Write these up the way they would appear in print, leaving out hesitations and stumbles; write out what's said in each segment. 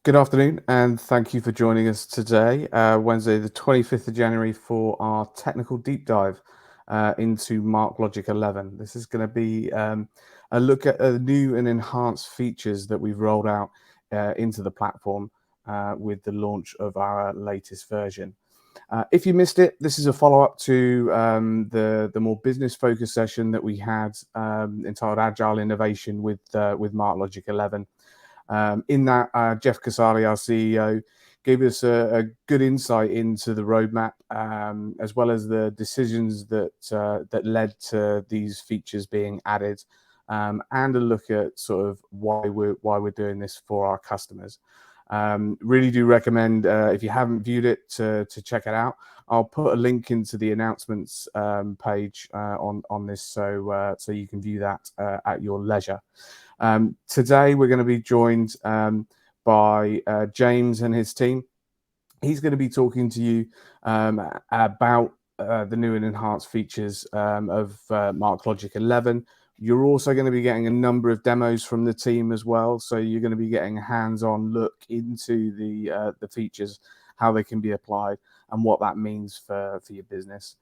Good afternoon, and thank you for joining us today, Wednesday, the 25th of January, for our technical deep dive into MarkLogic 11. This is going to be a look at new and enhanced features that we've rolled out into the platform with the launch of our latest version. If you missed it, this is a follow-up to the more business-focused session that we had entitled Agile Innovation with MarkLogic 11. In that, Jeff Casali, our CEO, gave us a good insight into the roadmap, as well as the decisions that led to these features being added, and a look at sort of why we're doing this for our customers. Really do recommend, if you haven't viewed it, to check it out. I'll put a link into the announcements page on this, so you can view that at your leisure. Today we're going to be joined by James and his team. He's going to be talking to you about the new and enhanced features of MarkLogic 11. You're also going to be getting a number of demos from the team as well, so you're going to be getting a hands-on look into the features, how they can be applied, and what that means for your business.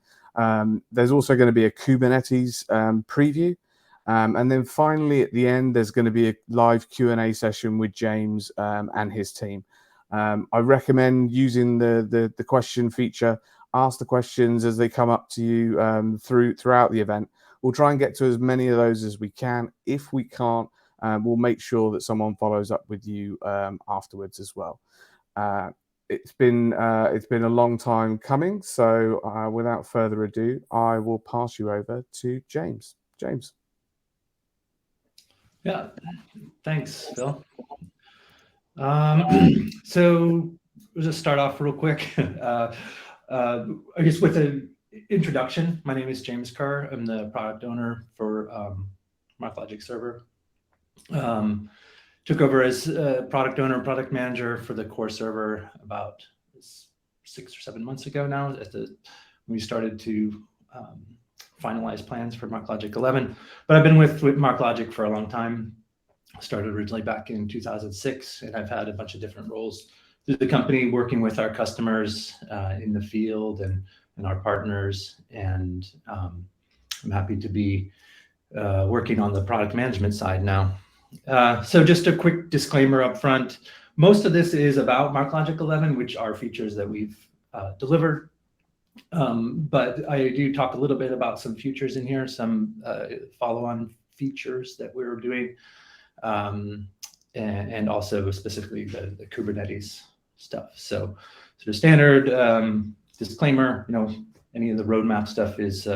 There's also going to be a Kubernetes preview. And then finally, at the end, there's going to be a live Q&A session with James and his team. I recommend using the question feature. Ask the questions as they come up to you throughout the event. We'll try and get to as many of those as we can. If we can't, we'll make sure that someone follows up with you afterwards as well. It's been a long time coming, so without further ado, I will pass you over to James. James. Yeah, thanks, Phil. So we'll just start off real quick. I guess with an introduction, my name is James Kerr. I'm the product owner for MarkLogic Server. Took over as product owner and product manager for the core server about 6 or 7 months ago now. We started to finalize plans for MarkLogic 11, but I've been with MarkLogic for a long time. Started originally back in 2006, and I've had a bunch of different roles through the company, working with our customers in the field and our partners. And I'm happy to be working on the product management side now. So just a quick disclaimer up front. Most of this is about MarkLogic 11, which are features that we've delivered. But I do talk a little bit about some features in here, some follow-on features that we're doing, and also specifically the Kubernetes stuff. So sort of standard disclaimer, any of the roadmap stuff is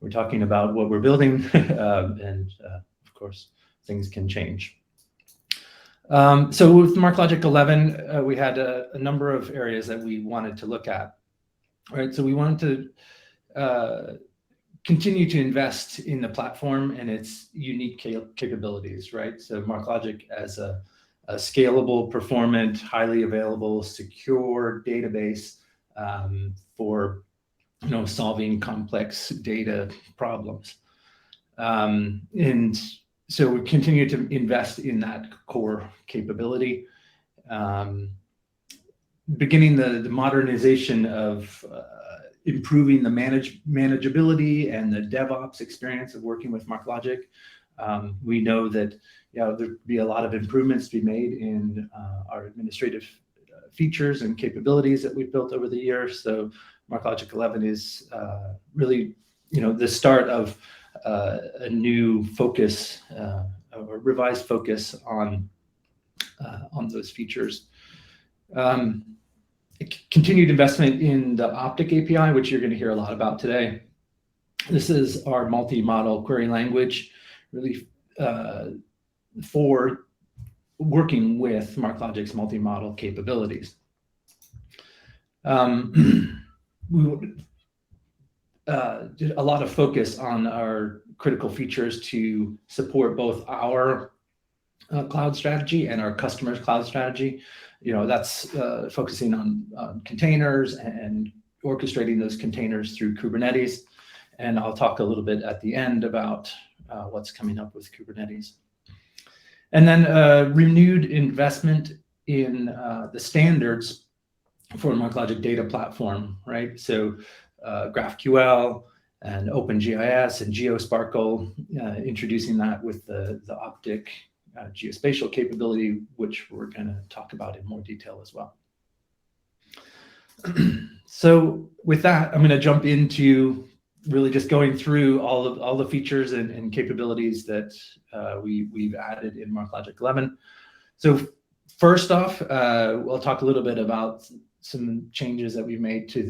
we're talking about what we're building, and of course things can change. So with MarkLogic 11, we had a number of areas that we wanted to look at. Right, so we wanted to continue to invest in the platform and its unique capabilities, right? So MarkLogic as a scalable, performant, highly available, secure database for solving complex data problems. And so we continue to invest in that core capability. Beginning the modernization of improving the manageability and the DevOps experience of working with MarkLogic. We know that there'd be a lot of improvements to be made in our administrative features and capabilities that we've built over the years. So MarkLogic 11 is really the start of a new focus, a revised focus on those features. Continued investment in the Optic API, which you're going to hear a lot about today. This is our multi-model query language, really for working with MarkLogic's multi-model capabilities. We did a lot of focus on our critical features to support both our cloud strategy and our customers' cloud strategy. That's focusing on containers and orchestrating those containers through Kubernetes. And I'll talk a little bit at the end about what's coming up with Kubernetes. And then renewed investment in the standards for MarkLogic data platform, right? So GraphQL and OpenGIS and Geosparkle, introducing that with the Optic geospatial capability, which we're going to talk about in more detail as well. So with that, I'm going to jump into really just going through all the features and capabilities that we've added in MarkLogic 11. So first off, we'll talk a little bit about some changes that we've made to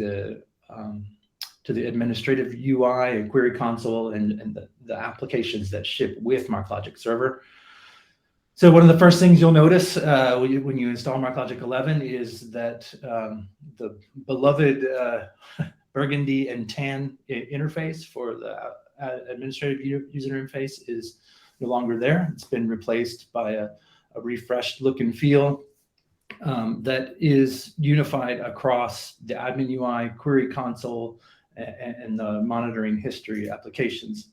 the administrative UI and query console and the applications that ship with MarkLogic Server. So one of the first things you'll notice when you install MarkLogic 11 is that the beloved burgundy and tan interface for the administrative user interface is no longer there. It's been replaced by a refreshed look and feel that is unified across the admin UI, query console, and the monitoring history applications.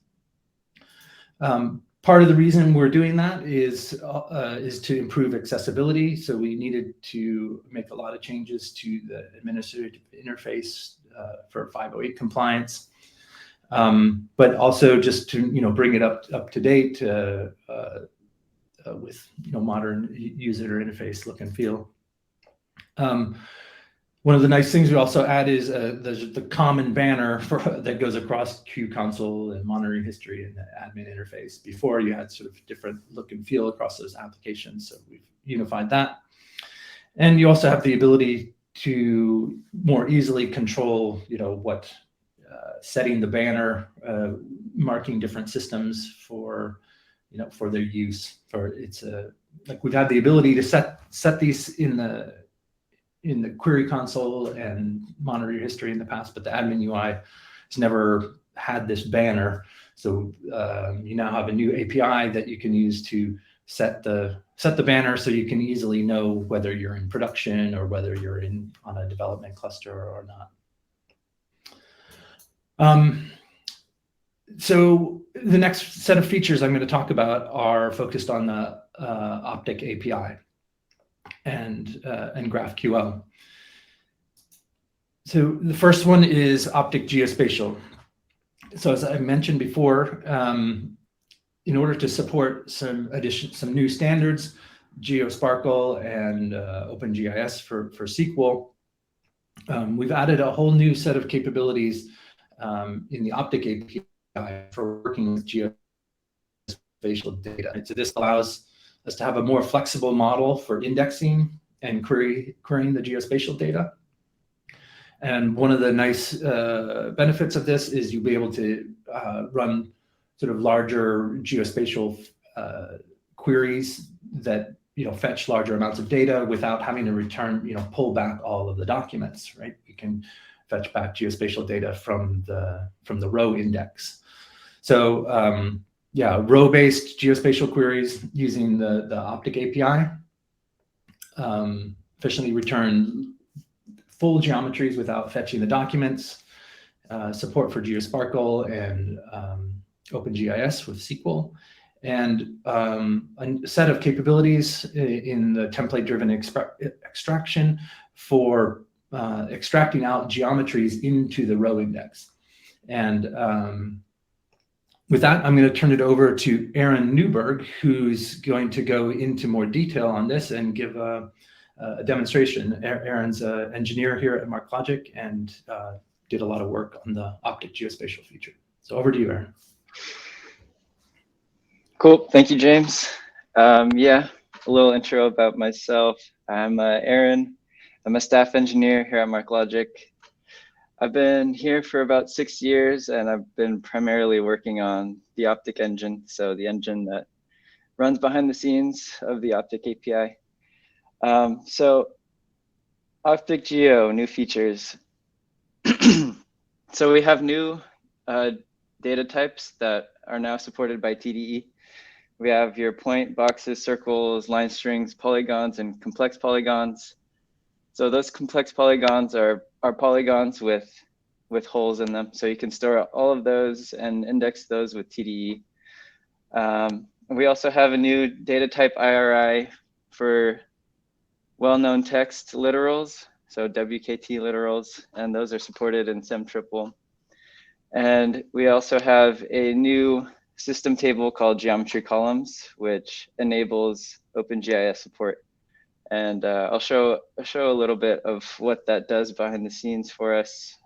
Part of the reason we're doing that is to improve accessibility. So we needed to make a lot of changes to the administrative interface for 508 compliance, but also just to bring it up to date with modern user interface look and feel. One of the nice things we also add is the common banner that goes across Q console and monitoring history and the admin interface. Before, you had sort of different look and feel across those applications, so we've unified that. And you also have the ability to more easily control, what setting the banner, marking different systems for their use. Like we've had the ability to set these in the query console and monitor your history in the past, but the admin UI has never had this banner. So you now have a new API that you can use to set the banner, so you can easily know whether you're in production or whether you're on a development cluster or not. So the next set of features I'm going to talk about are focused on the Optic API and GraphQL. So the first one is Optic Geospatial. So as I mentioned before, in order to support some new standards, Geosparkle and OpenGIS for SQL, we've added a whole new set of capabilities in the Optic API for working with geospatial data. And so this allows us to have a more flexible model for indexing and querying the geospatial data. And one of the nice benefits of this is you'll be able to run sort of larger geospatial queries that fetch larger amounts of data without having to pull back all of the documents, right? We can fetch back geospatial data from the row index. So row-based geospatial queries using the Optic API efficiently return full geometries without fetching the documents, support for Geosparkle and OpenGIS with SQL, and a set of capabilities in the template-driven extraction for extracting out geometries into the row index. And with that, I'm going to turn it over to Aaron Newberg, who's going to go into more detail on this and give a demonstration. Aaron's an engineer here at MarkLogic and did a lot of work on the Optic Geospatial feature. So over to you, Aaron. Cool. Thank you, James. A little intro about myself. I'm Aaron. I'm a staff engineer here at MarkLogic. I've been here for about 6 years, and I've been primarily working on the Optic engine, so the engine that runs behind the scenes of the Optic API. So Optic Geo, new features. So we have new data types that are now supported by TDE. We have your point, boxes, circles, line strings, polygons, and complex polygons. So those complex polygons are polygons with holes in them. So you can store all of those and index those with TDE. We also have a new data type IRI for well-known text literals, so WKT literals, and those are supported in SemTriple. And we also have a new system table called geometry columns, which enables OpenGIS support. And I'll show a little bit of what that does behind the scenes for us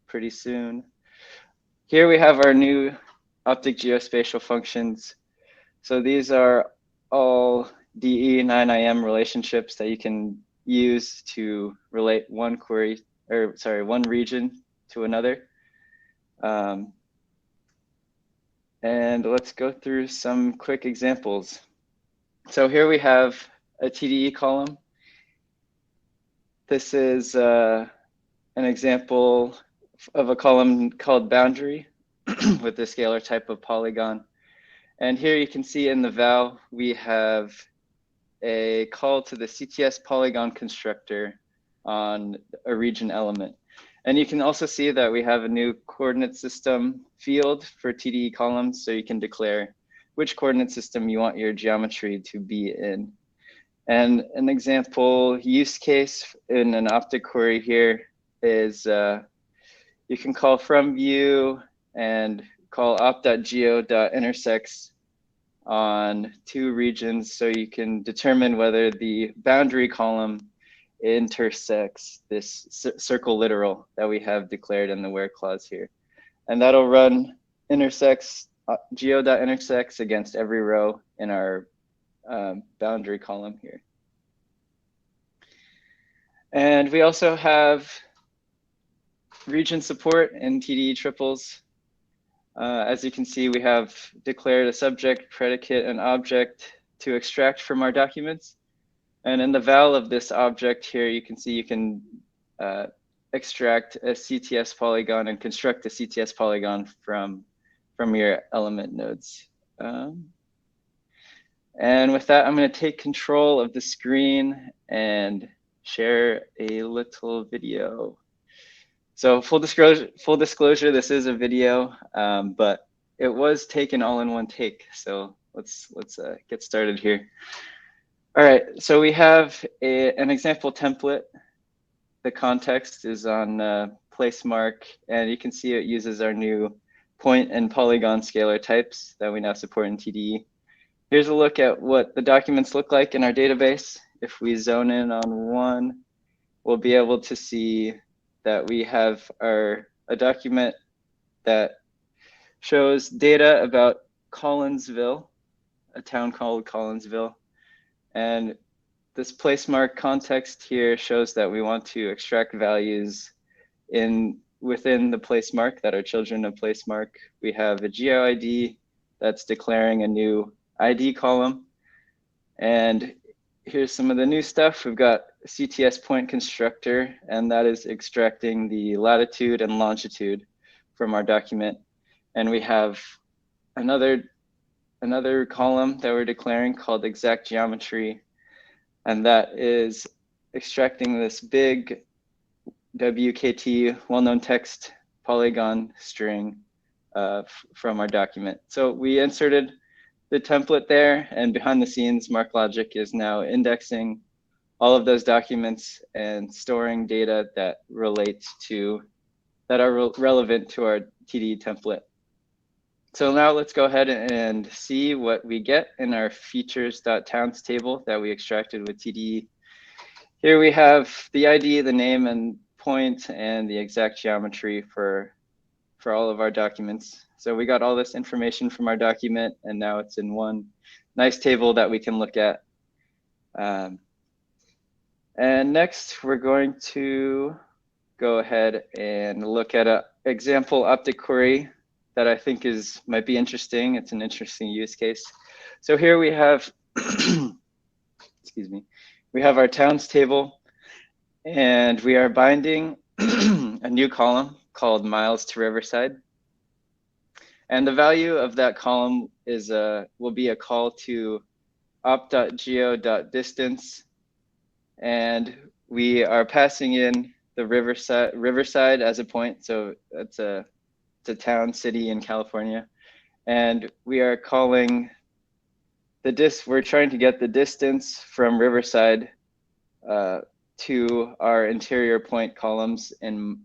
pretty soon. Here we have our new Optic geospatial functions. So these are all DE9IM relationships that you can use to relate one region to another. And let's go through some quick examples. So here we have a TDE column. This is an example of a column called boundary with the scalar type of polygon. And here you can see in the val, we have a call to the CTS polygon constructor on a region element. And you can also see that we have a new coordinate system field for TDE columns, so you can declare which coordinate system you want your geometry to be in. And an example use case in an Optic query here is you can call from view and call opt.geo.intersects on two regions, so you can determine whether the boundary column intersects this circle literal that we have declared in the where clause here. And that'll run intersects geo.intersects against every row in our boundary column here. And we also have region support in TDE triples. As you can see, we have declared a subject, predicate, and object to extract from our documents. And in the val of this object here, you can see you can extract a CTS polygon and construct a CTS polygon from your element nodes. And with that, I'm going to take control of the screen and share a little video. So full disclosure, this is a video, but it was taken all in one take. So let's get started here. All right, so we have an example template. The context is on placemark, and you can see it uses our new point and polygon scalar types that we now support in TDE. Here's a look at what the documents look like in our database. If we zone in on one, we'll be able to see that we have a document that shows data about Collinsville, a town called Collinsville. And this placemark context here shows that we want to extract values within the placemark that are children of placemark. We have a GeoID that's declaring a new ID column. And here's some of the new stuff. We've got a CTS point constructor, and that is extracting the latitude and longitude from our document. And we have another column that we're declaring called exact geometry, and that is extracting this big WKT well-known text polygon string from our document. So we inserted the template there, and behind the scenes, MarkLogic is now indexing all of those documents and storing data that are relevant to our TDE template. So now let's go ahead and see what we get in our features.towns table that we extracted with TDE. Here we have the ID, the name and point, and the exact geometry for all of our documents. So we got all this information from our document, and now it's in one nice table that we can look at. And next, we're going to go ahead and look at an example Optic query that I think might be interesting. It's an interesting use case. So here we have, excuse me, we have our towns table, and we are binding a new column called miles to Riverside. And the value of that column will be a call to opt.geo.distance, and we are passing in the Riverside as a point. So it's a town, city in California, and we are calling we're trying to get the distance from Riverside to our interior point columns in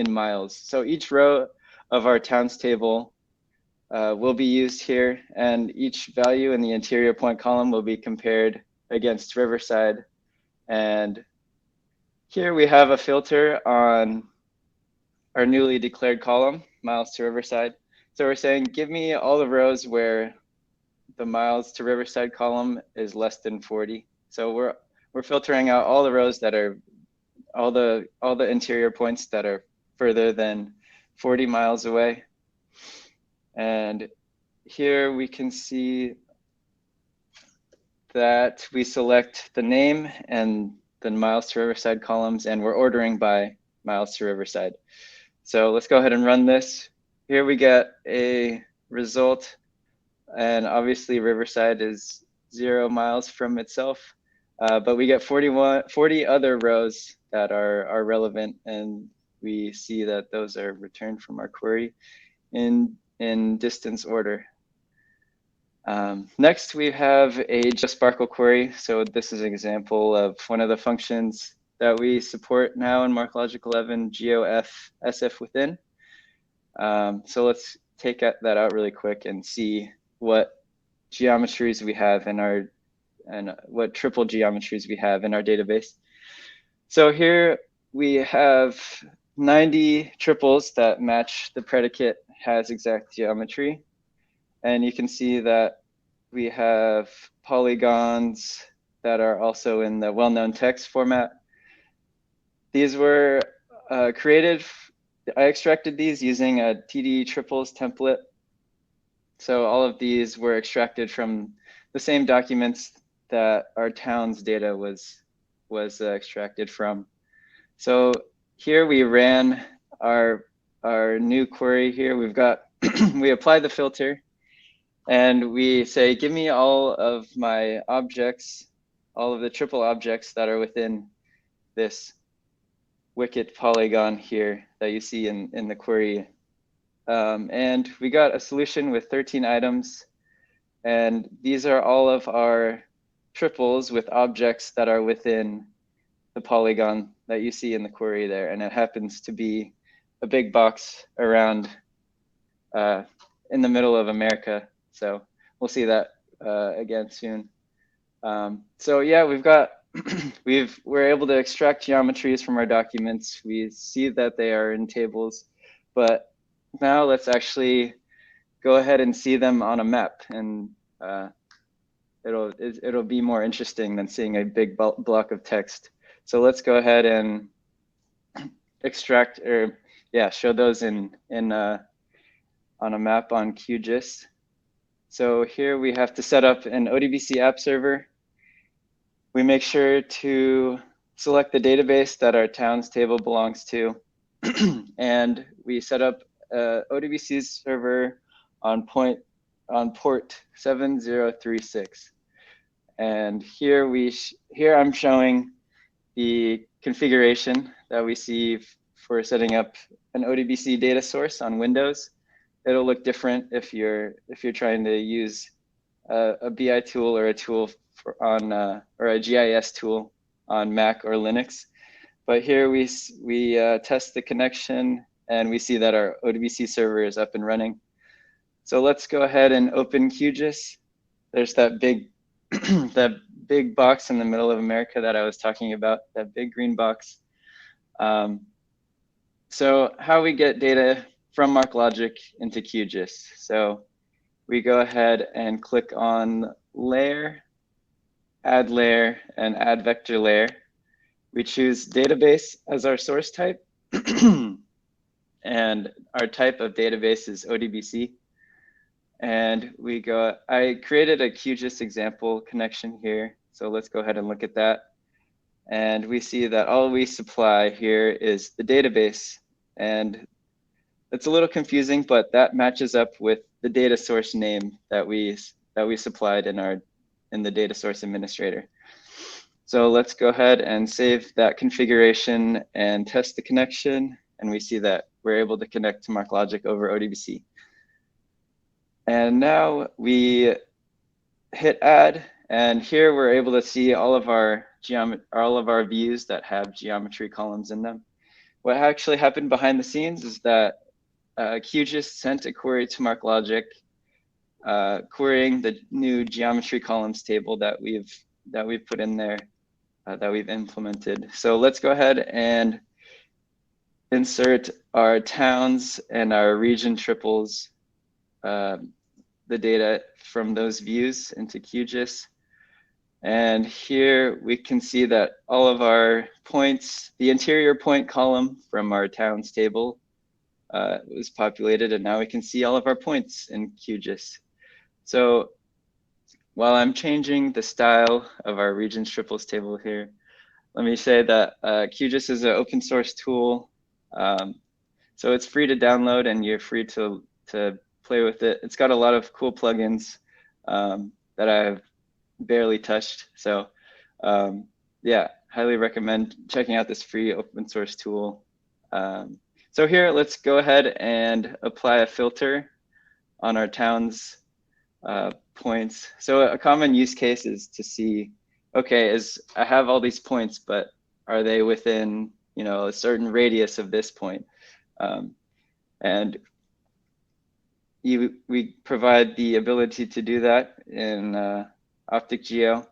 miles. So each row of our towns table will be used here, and each value in the interior point column will be compared against Riverside. And here we have a filter on our newly declared column, miles to Riverside. So we're saying, give me all the rows where the miles to Riverside column is less than 40. So we're filtering out all the rows that are all the interior points that are further than 40 miles away. And here we can see that we select the name and the miles to Riverside columns, and we're ordering by miles to Riverside. So let's go ahead and run this. Here we get a result, and obviously Riverside is 0 miles from itself, but we get 40 other rows that are relevant, and we see that those are returned from our query in distance order. Next, we have a Geospatial query. So this is an example of one of the functions that we support now in MarkLogic 11, GeoSF within. So let's take that out really quick and see what geometries we have in our, and what triple geometries we have in our database. So here we have 90 triples that match the predicate has exact geometry. And you can see that we have polygons that are also in the well-known text format. These were created, I extracted these using a TD triples template. So all of these were extracted from the same documents that our town's data was extracted from. So here we ran our new query here. We've got, we apply the filter, and we say, give me all of my objects, all of the triple objects that are within this wicket polygon here that you see in the query. And we got a solution with 13 items. And these are all of our triples with objects that are within the polygon that you see in the query there. And it happens to be a big box around in the middle of America. So we'll see that again soon. So yeah, we've got, we're able to extract geometries from our documents. We see that they are in tables, but now let's actually go ahead and see them on a map, and it'll be more interesting than seeing a big block of text. So let's go ahead and extract, or yeah, show those on a map on QGIS. So here we have to set up an ODBC app server. We make sure to select the database that our towns table belongs to. And we set up ODBC server on port 7036. And here I'm showing the configuration that we see for setting up an ODBC data source on Windows. It'll look different if you're trying to use a BI tool or a tool or a GIS tool on Mac or Linux. But here we test the connection, and we see that our ODBC server is up and running. So let's go ahead and open QGIS. There's that big that big box in the middle of America that I was talking about, that big green box. So how we get data from MarkLogic into QGIS. So we go ahead and click on layer, add layer, and add vector layer. We choose database as our source type. And our type of database is ODBC. And we go, I created a QGIS example connection here. So let's go ahead and look at that. And we see that all we supply here is the database. And it's a little confusing, but that matches up with the data source name that we supplied in the data source administrator. So let's go ahead and save that configuration and test the connection. And we see that we're able to connect to MarkLogic over ODBC. And now we hit add, and here we're able to see all of our views that have geometry columns in them. What actually happened behind the scenes is that QGIS sent a query to MarkLogic, querying the new geometry columns table that we've put in there, that we've implemented. So let's go ahead and insert our towns and our region triples, the data from those views into QGIS. And here we can see that all of our points, the interior point column from our towns table was populated, and now we can see all of our points in QGIS. So while I'm changing the style of our regions triples table here, let me say that QGIS is an open source tool. So it's free to download, and you're free to play with it. It's got a lot of cool plugins that I've barely touched. So yeah, highly recommend checking out this free open source tool. So here, let's go ahead and apply a filter on our towns points. So a common use case is to see, okay, I have all these points, but are they within, you know, a certain radius of this point? And we provide the ability to do that in Optic Geo.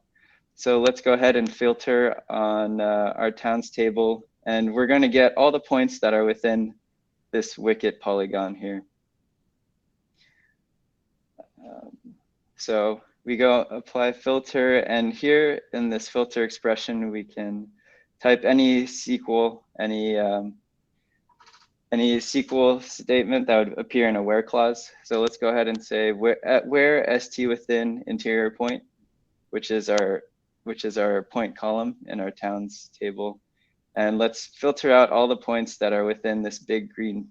So let's go ahead and filter on our towns table, and we're going to get all the points that are within this wicket polygon here. So we go apply filter, and here in this filter expression, we can type any SQL, any SQL statement that would appear in a where clause. So let's go ahead and say where st within interior point, which is our point column in our towns table. And let's filter out all the points that are within this big green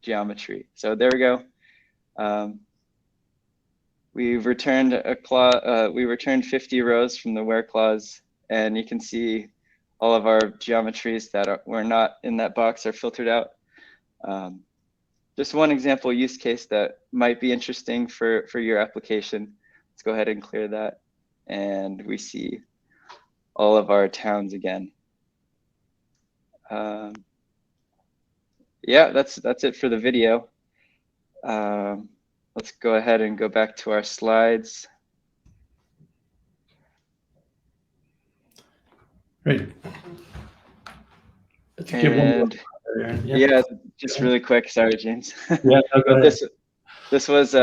geometry. So there we go. We've returned we returned 50 rows from the where clause, and you can see all of our geometries that were not in that box are filtered out. Just one example use case that might be interesting for your application. Let's go ahead and clear that, and we see all of our towns again. Yeah, that's it for the video. Let's go ahead and go back to our slides. Great. And yeah, just really quick. Sorry, James. Yeah, no, go ahead. This was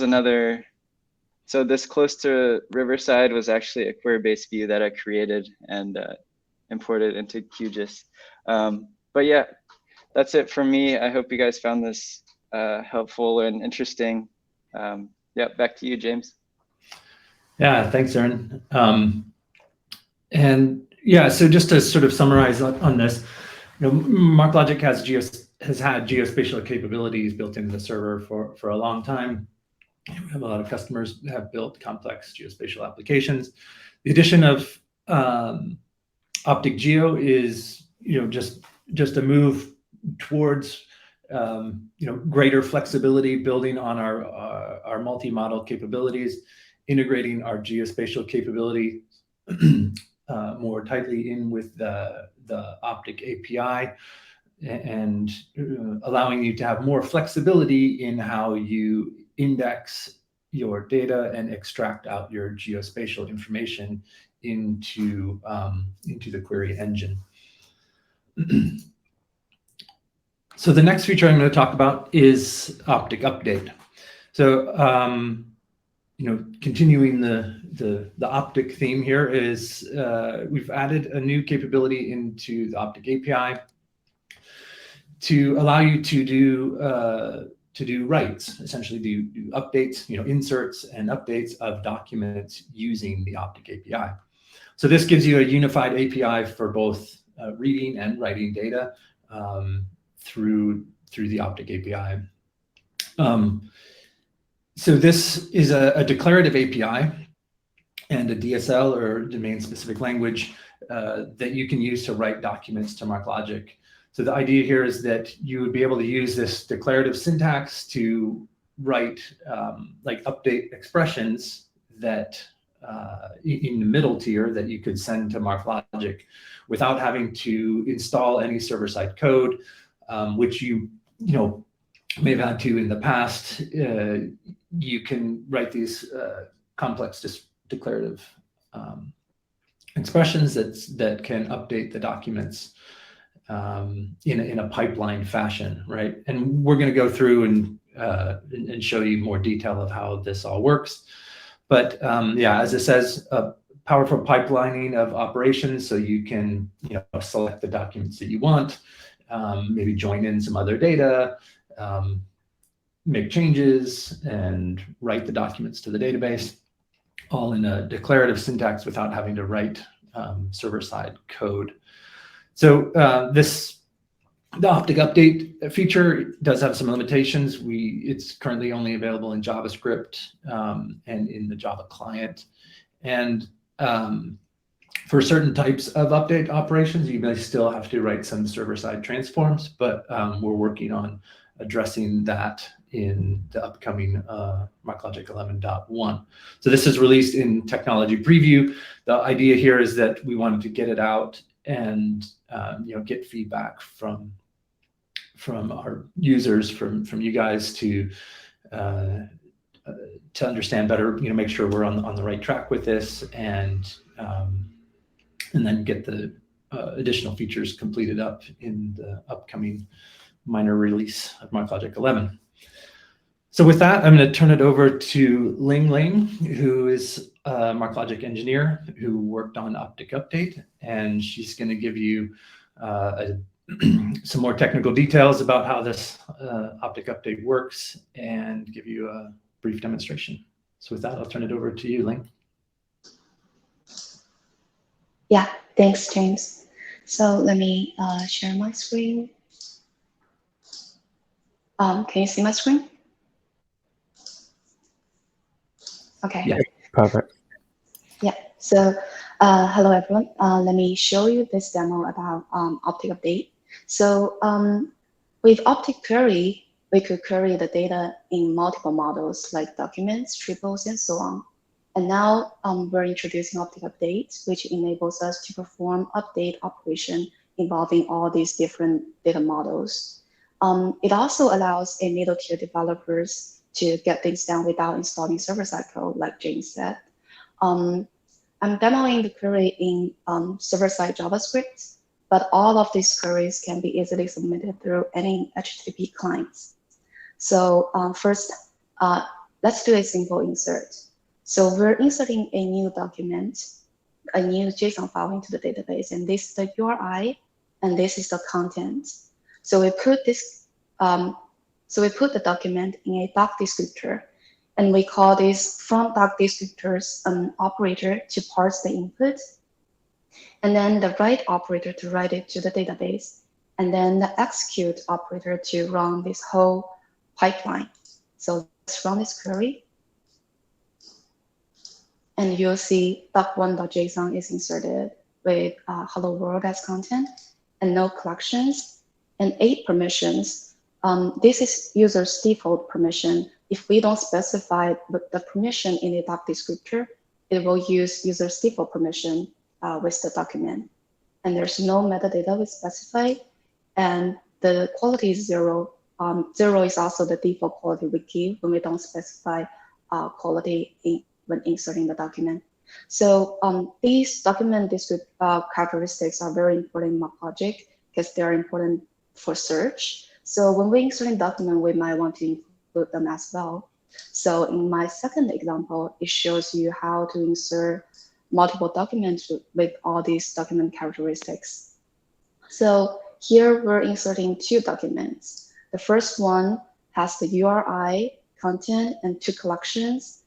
another. So this close to Riverside was actually a query-based view that I created and imported into QGIS. But yeah, that's it from me. I hope you guys found this helpful and interesting. Yeah, back to you, James. Yeah, thanks, Aaron. And yeah, so just to sort of summarize on this, you know, MarkLogic has had geospatial capabilities built into the server for a long time. We have a lot of customers that have built complex geospatial applications. The addition of Optic Geo is, you know, just a move towards you know, greater flexibility, building on our multi-model capabilities, integrating our geospatial capability more tightly in with the Optic API, and allowing you to have more flexibility in how you index your data and extract out your geospatial information into the query engine. So the next feature I'm going to talk about is Optic Update. So you know, continuing the Optic theme here is we've added a new capability into the Optic API to allow you to do writes, essentially do updates, you know, inserts and updates of documents using the Optic API. So this gives you a unified API for both reading and writing data through the Optic API. So this is a declarative API and a DSL, or domain-specific language, that you can use to write documents to MarkLogic. So the idea here is that you would be able to use this declarative syntax to write like update expressions that in the middle tier that you could send to MarkLogic without having to install any server-side code, which you may have had to in the past. You can write these complex declarative expressions that can update the documents in a pipeline fashion, right? And we're going to go through and show you more detail of how this all works. But yeah, as it says, powerful pipelining of operations, so you can select the documents that you want, maybe join in some other data, make changes, and write the documents to the database, all in a declarative syntax without having to write server-side code. So the Optic Update feature does have some limitations. It's currently only available in JavaScript and in the Java client. And for certain types of update operations, you may still have to write some server-side transforms, but we're working on addressing that in the upcoming MarkLogic 11.1. So this is released in technology preview. The idea here is that we wanted to get it out and get feedback from our users, from you guys to understand better, make sure we're on the right track with this, and then get the additional features completed up in the upcoming minor release of MarkLogic 11. So with that, I'm going to turn it over to Ling, who is a MarkLogic engineer who worked on Optic Update, and she's going to give you some more technical details about how this Optic Update works and give you a brief demonstration. So with that, I'll turn it over to you, Ling. Yeah, thanks, James. So let me share my screen. Can you see my screen? Okay. Yeah. Perfect. Yeah. So hello, everyone. Let me show you this demo about Optic Update. So with Optic Query, we could query the data in multiple models like documents, triples, and so on. And now we're introducing Optic Update, which enables us to perform update operation involving all these different data models. It also allows a middle tier developers to get things done without installing server-side code, like James said. I'm demoing the query in server-side JavaScript, but all of these queries can be easily submitted through any HTTP clients. So first, let's do a simple insert. So we're inserting a new document, a new JSON file into the database, and this is the URI, and this is the content. So we put this, the document in a doc descriptor, and we call this from doc descriptors an operator to parse the input, and then the write operator to write it to the database, and then the execute operator to run this whole pipeline. So let's run this query, and you'll see doc1.json is inserted with hello world as content, and no collections, and 8 permissions. This is user's default permission. If we don't specify the permission in the doc descriptor, it will use user's default permission with the document. And there's no metadata we specify, and the quality is 0. 0 is also the default quality we give when we don't specify quality when inserting the document. So these document characteristics are very important in MarkLogic because they're important for search. So when we insert a document, we might want to include them as well. So in my second example, it shows you how to insert multiple documents with all these document characteristics. So here we're inserting 2 documents. The first one has the URI, content, and 2 collections,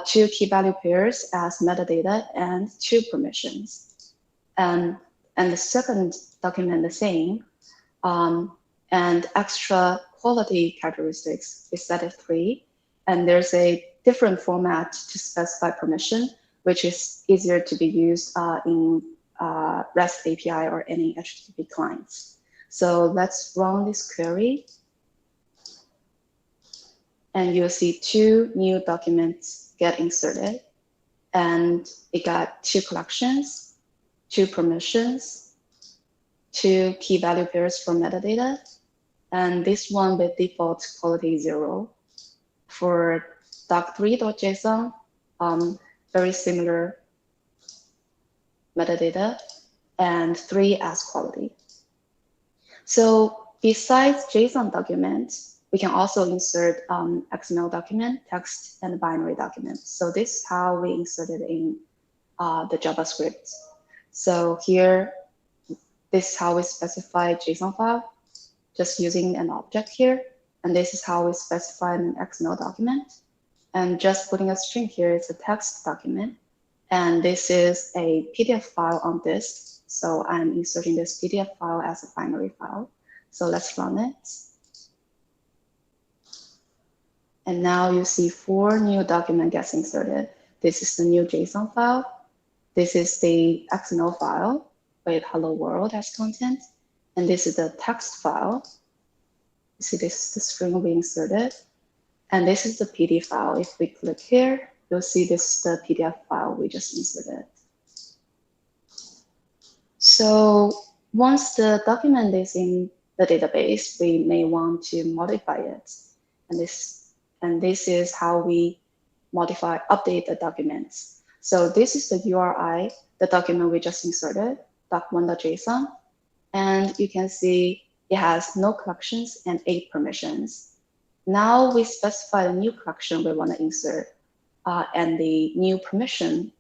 2 key value pairs as metadata, and 2 permissions. And the second document the same, and extra quality characteristics is set at 3. And there's a different format to specify permission, which is easier to be used in REST API or any HTTP clients. So let's run this query. And you'll see 2 new documents get inserted. and it got 2 collections, 2 permissions, 2 key value pairs for metadata, and this one with default quality 0. For doc3.json, very similar metadata, and 3 as quality. So besides JSON document, we can also insert XML document, text, and binary document. So this is how we inserted in the JavaScript. So here, this is how we specify JSON file, just using an object here. And this is how we specify an XML document. And just putting a string here is a text document. And this is a PDF file on disk. So I'm inserting this PDF file as a binary file. So let's run it. And now you see 4 new documents gets inserted. This is the new JSON file. This is the XML file with hello world as content. And this is the text file. You see this is the string we inserted. And this is the PD file. If we click here, you'll see this is the PDF file we just inserted. So once the document is in the database, we may want to modify it. And this is how we update the documents. So this is the URI, the document we just inserted, doc1.json. And you can see it has no collections and 8 permissions. Now we specify a new collection we want to insert and the new permission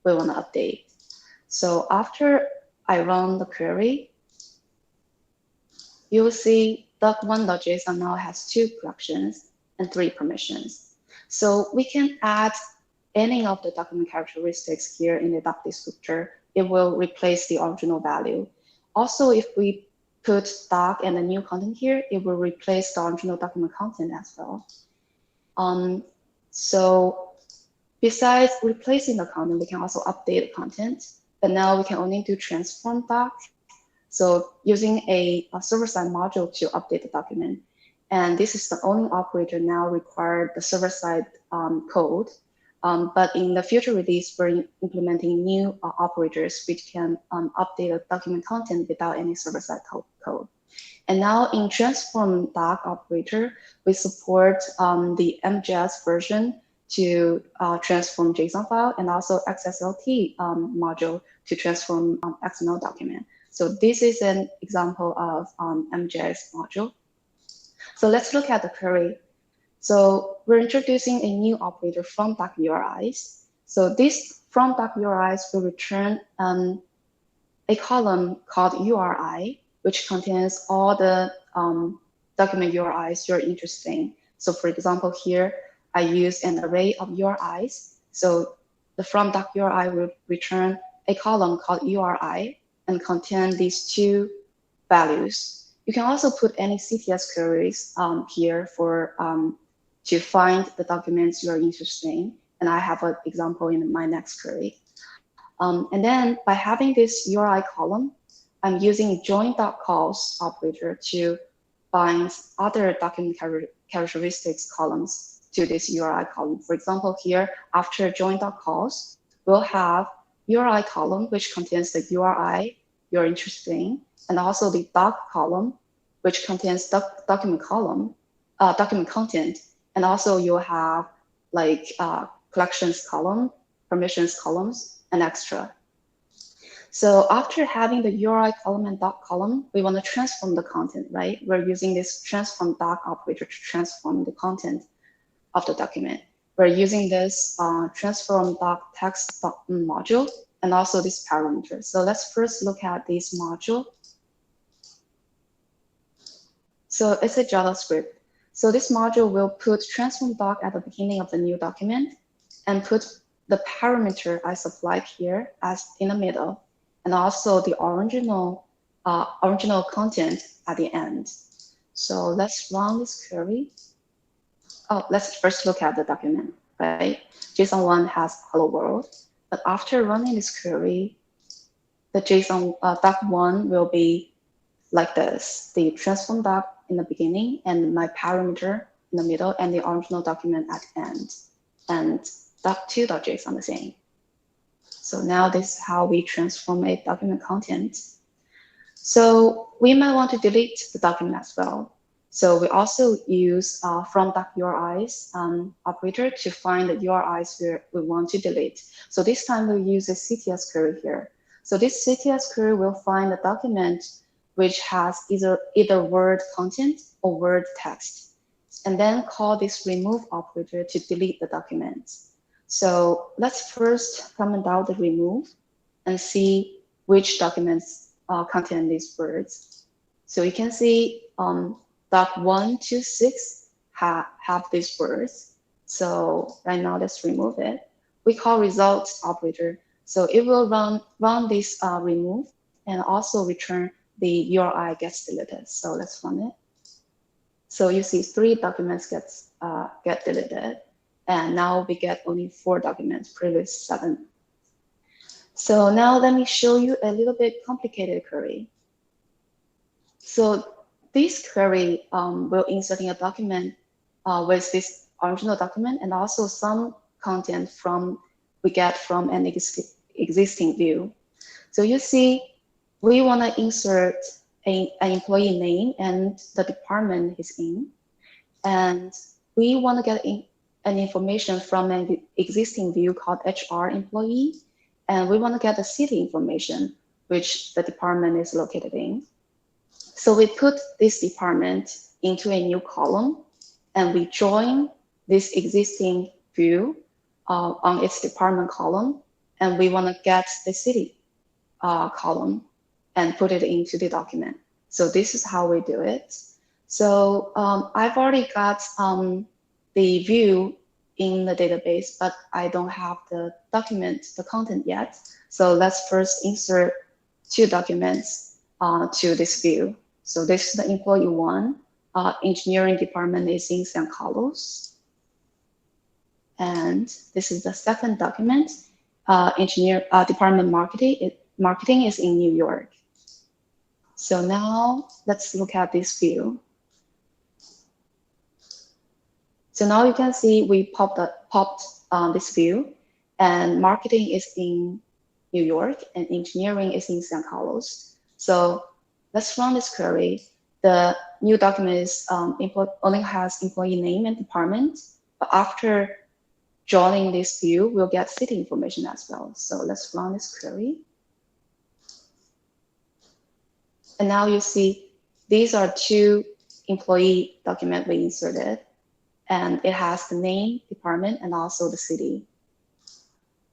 we want to update. So after I run the query, you will see doc1.json now has 2 collections and 3 permissions. So we can add any of the document characteristics here in the doc descriptor. It will replace the original value. Also, if we put doc and a new content here, it will replace the original document content as well. So besides replacing the content, we can also update the content. But now we can only do transform doc. So using a server-side module to update the document. And this is the only operator now required the server-side code. But in the future release, we're implementing new operators which can update the document content without any server-side code. And now in transform doc operator, we support the MJS version to transform JSON file and also XSLT module to transform XML document. So this is an example of MJS module. So let's look at the query. So we're introducing a new operator from doc URIs. So this from doc URIs will return a column called URI, which contains all the document URIs you're interested in. So for example, here I use an array of URIs. So the from doc URI will return a column called URI and contain these 2 values. You can also put any CTS queries here for to find the documents you're interested in. And I have an example in my next query. And then by having this URI column, I'm using join.calls operator to bind other document characteristics columns to this URI column. For example, here, after join.calls, we'll have URI column, which contains the URI you're interested in, and also the doc column, which contains document content. And also you'll have like collections column, permissions columns, and extra. So after having the URI column and doc column, we want to transform the content, right? We're using this transform doc operator to transform the content of the document. We're using this transform doc text module and also this parameter. So let's first look at this module. So it's a JavaScript. So this module will put transform doc at the beginning of the new document and put the parameter I supplied here as in the middle, and also the original content at the end. So let's run this query. Oh, let's first look at the document, right? JSON1 has hello world, but after running this query, the JSON doc1 will be like this: the transform doc in the beginning and my parameter in the middle and the original document at the end, and doc2.json the same. So now this is how we transform a document content. So we might want to delete the document as well. So we also use from.uris operator to find the URIs we want to delete. So this time we'll use a CTS query here. So this CTS query will find the document which has either word content or word text, and then call this remove operator to delete the document. So let's first comment out the remove and see which documents contain these words. So you can see doc 1 to 6 have these words. So right now let's remove it. We call results operator. So it will run this remove and also return the URI gets deleted. So let's run it. So you see 3 documents get deleted, and now we get only 4 documents, previous 7. So now let me show you a little bit complicated query. So this query will insert in a document with this original document and also some content we get from an existing view. So you see, we want to insert an employee name and the department he's in, and we want to get an information from an existing view called HR employee, and we want to get the city information which the department is located in. So we put this department into a new column, and we join this existing view on its department column, and we want to get the city column and put it into the document. So this is how we do it. So I've already got the view in the database, but I don't have the document, the content yet. So let's first insert 2 documents to this view. So this is the employee 1. Engineering department is in San Carlos. And this is the second document. Department marketing is in New York. So now let's look at this view. So now you can see we popped this view, and marketing is in New York and engineering is in San Carlos. So let's run this query. The new document is only has employee name and department, but after joining this view, we'll get city information as well. So let's run this query. And now you see these are 2 employee documents we inserted, and it has the name, department, and also the city.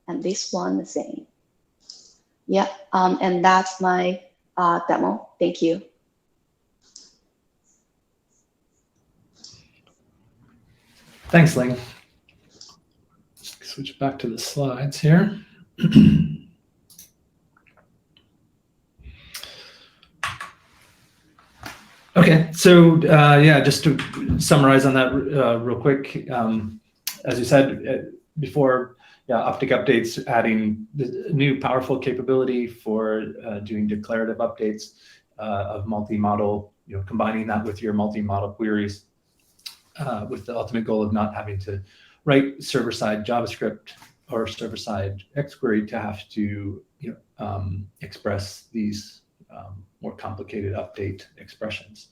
And this one the same. Yeah, and that's my demo. Thank you. Thanks, Ling. Switch back to the slides here. Okay, so yeah, just to summarize on that real quick, as you said before, yeah, Optic updates adding the new powerful capability for doing declarative updates of multi-model, combining that with your multi-model queries with the ultimate goal of not having to write server-side JavaScript or server-side xQuery to have to express these more complicated update expressions.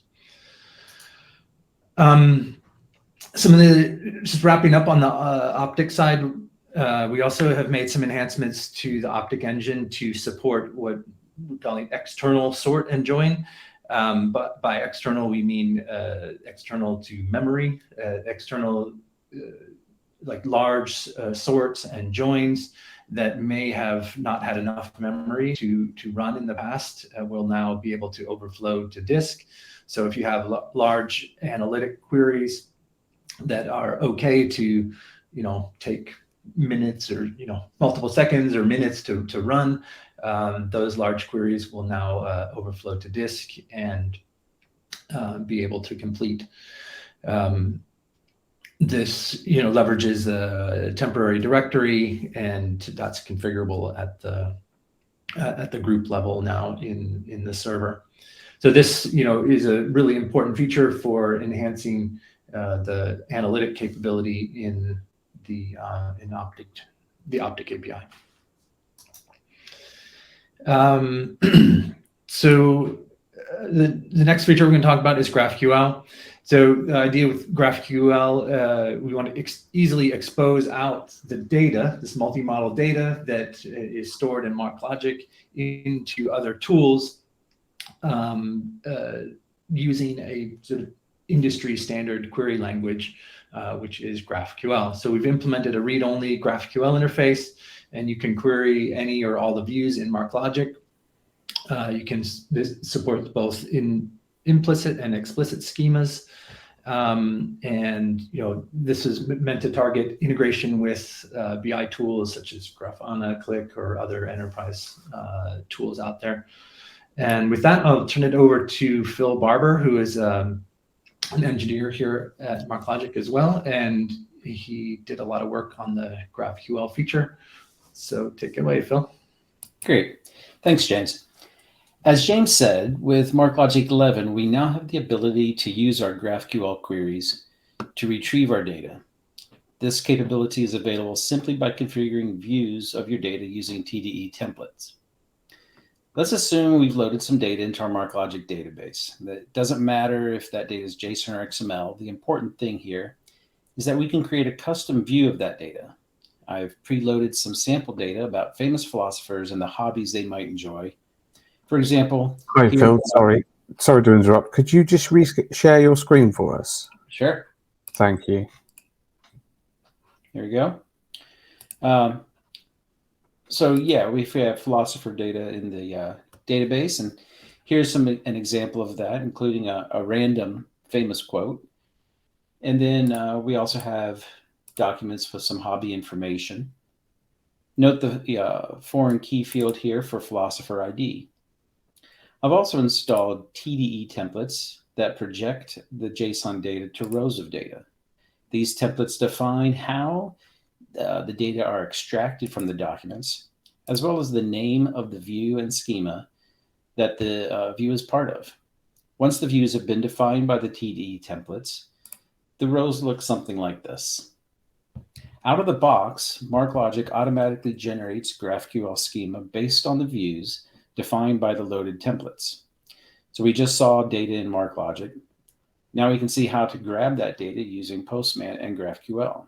Some of the, just wrapping up on the Optic side, we also have made some enhancements to the Optic engine to support what we're calling external sort and join. But by external, we mean external to memory, external like large sorts and joins that may have not had enough memory to run in the past will now be able to overflow to disk. So if you have large analytic queries that are okay to, take minutes or, multiple seconds or minutes to run, those large queries will now overflow to disk and be able to complete. This, leverages a temporary directory, and that's configurable at the group level now in the server. So this, is a really important feature for enhancing the analytic capability in the Optic API. So the next feature we're going to talk about is GraphQL. So the idea with GraphQL, we want to easily expose out the data, this multi-model data that is stored in MarkLogic, into other tools using a sort of industry standard query language, which is GraphQL. So we've implemented a read-only GraphQL interface, and you can query any or all the views in MarkLogic. You can support both in implicit and explicit schemas. And this is meant to target integration with BI tools such as Grafana, Click, or other enterprise tools out there. And with that, I'll turn it over to Phil Barber, who is an engineer here at MarkLogic as well, and he did a lot of work on the GraphQL feature. So take it away, Phil. Great. Thanks, James. As James said, with MarkLogic 11, we now have the ability to use our GraphQL queries to retrieve our data. This capability is available simply by configuring views of your data using TDE templates. Let's assume we've loaded some data into our MarkLogic database. It doesn't matter if that data is JSON or XML. The important thing here is that we can create a custom view of that data. I've preloaded some sample data about famous philosophers and the hobbies they might enjoy. For example, hi Phil, sorry to interrupt. Could you just share your screen for us? Sure. Thank you. Here we go. So yeah, we have philosopher data in the database, and here's an example of that, including a random famous quote. And then we also have documents with some hobby information. Note the foreign key field here for philosopher ID. I've also installed TDE templates that project the JSON data to rows of data. These templates define how the data are extracted from the documents, as well as the name of the view and schema that the view is part of. Once the views have been defined by the TDE templates, the rows look something like this. Out of the box, MarkLogic automatically generates GraphQL schema based on the views defined by the loaded templates. So we just saw data in MarkLogic. Now we can see how to grab that data using Postman and GraphQL.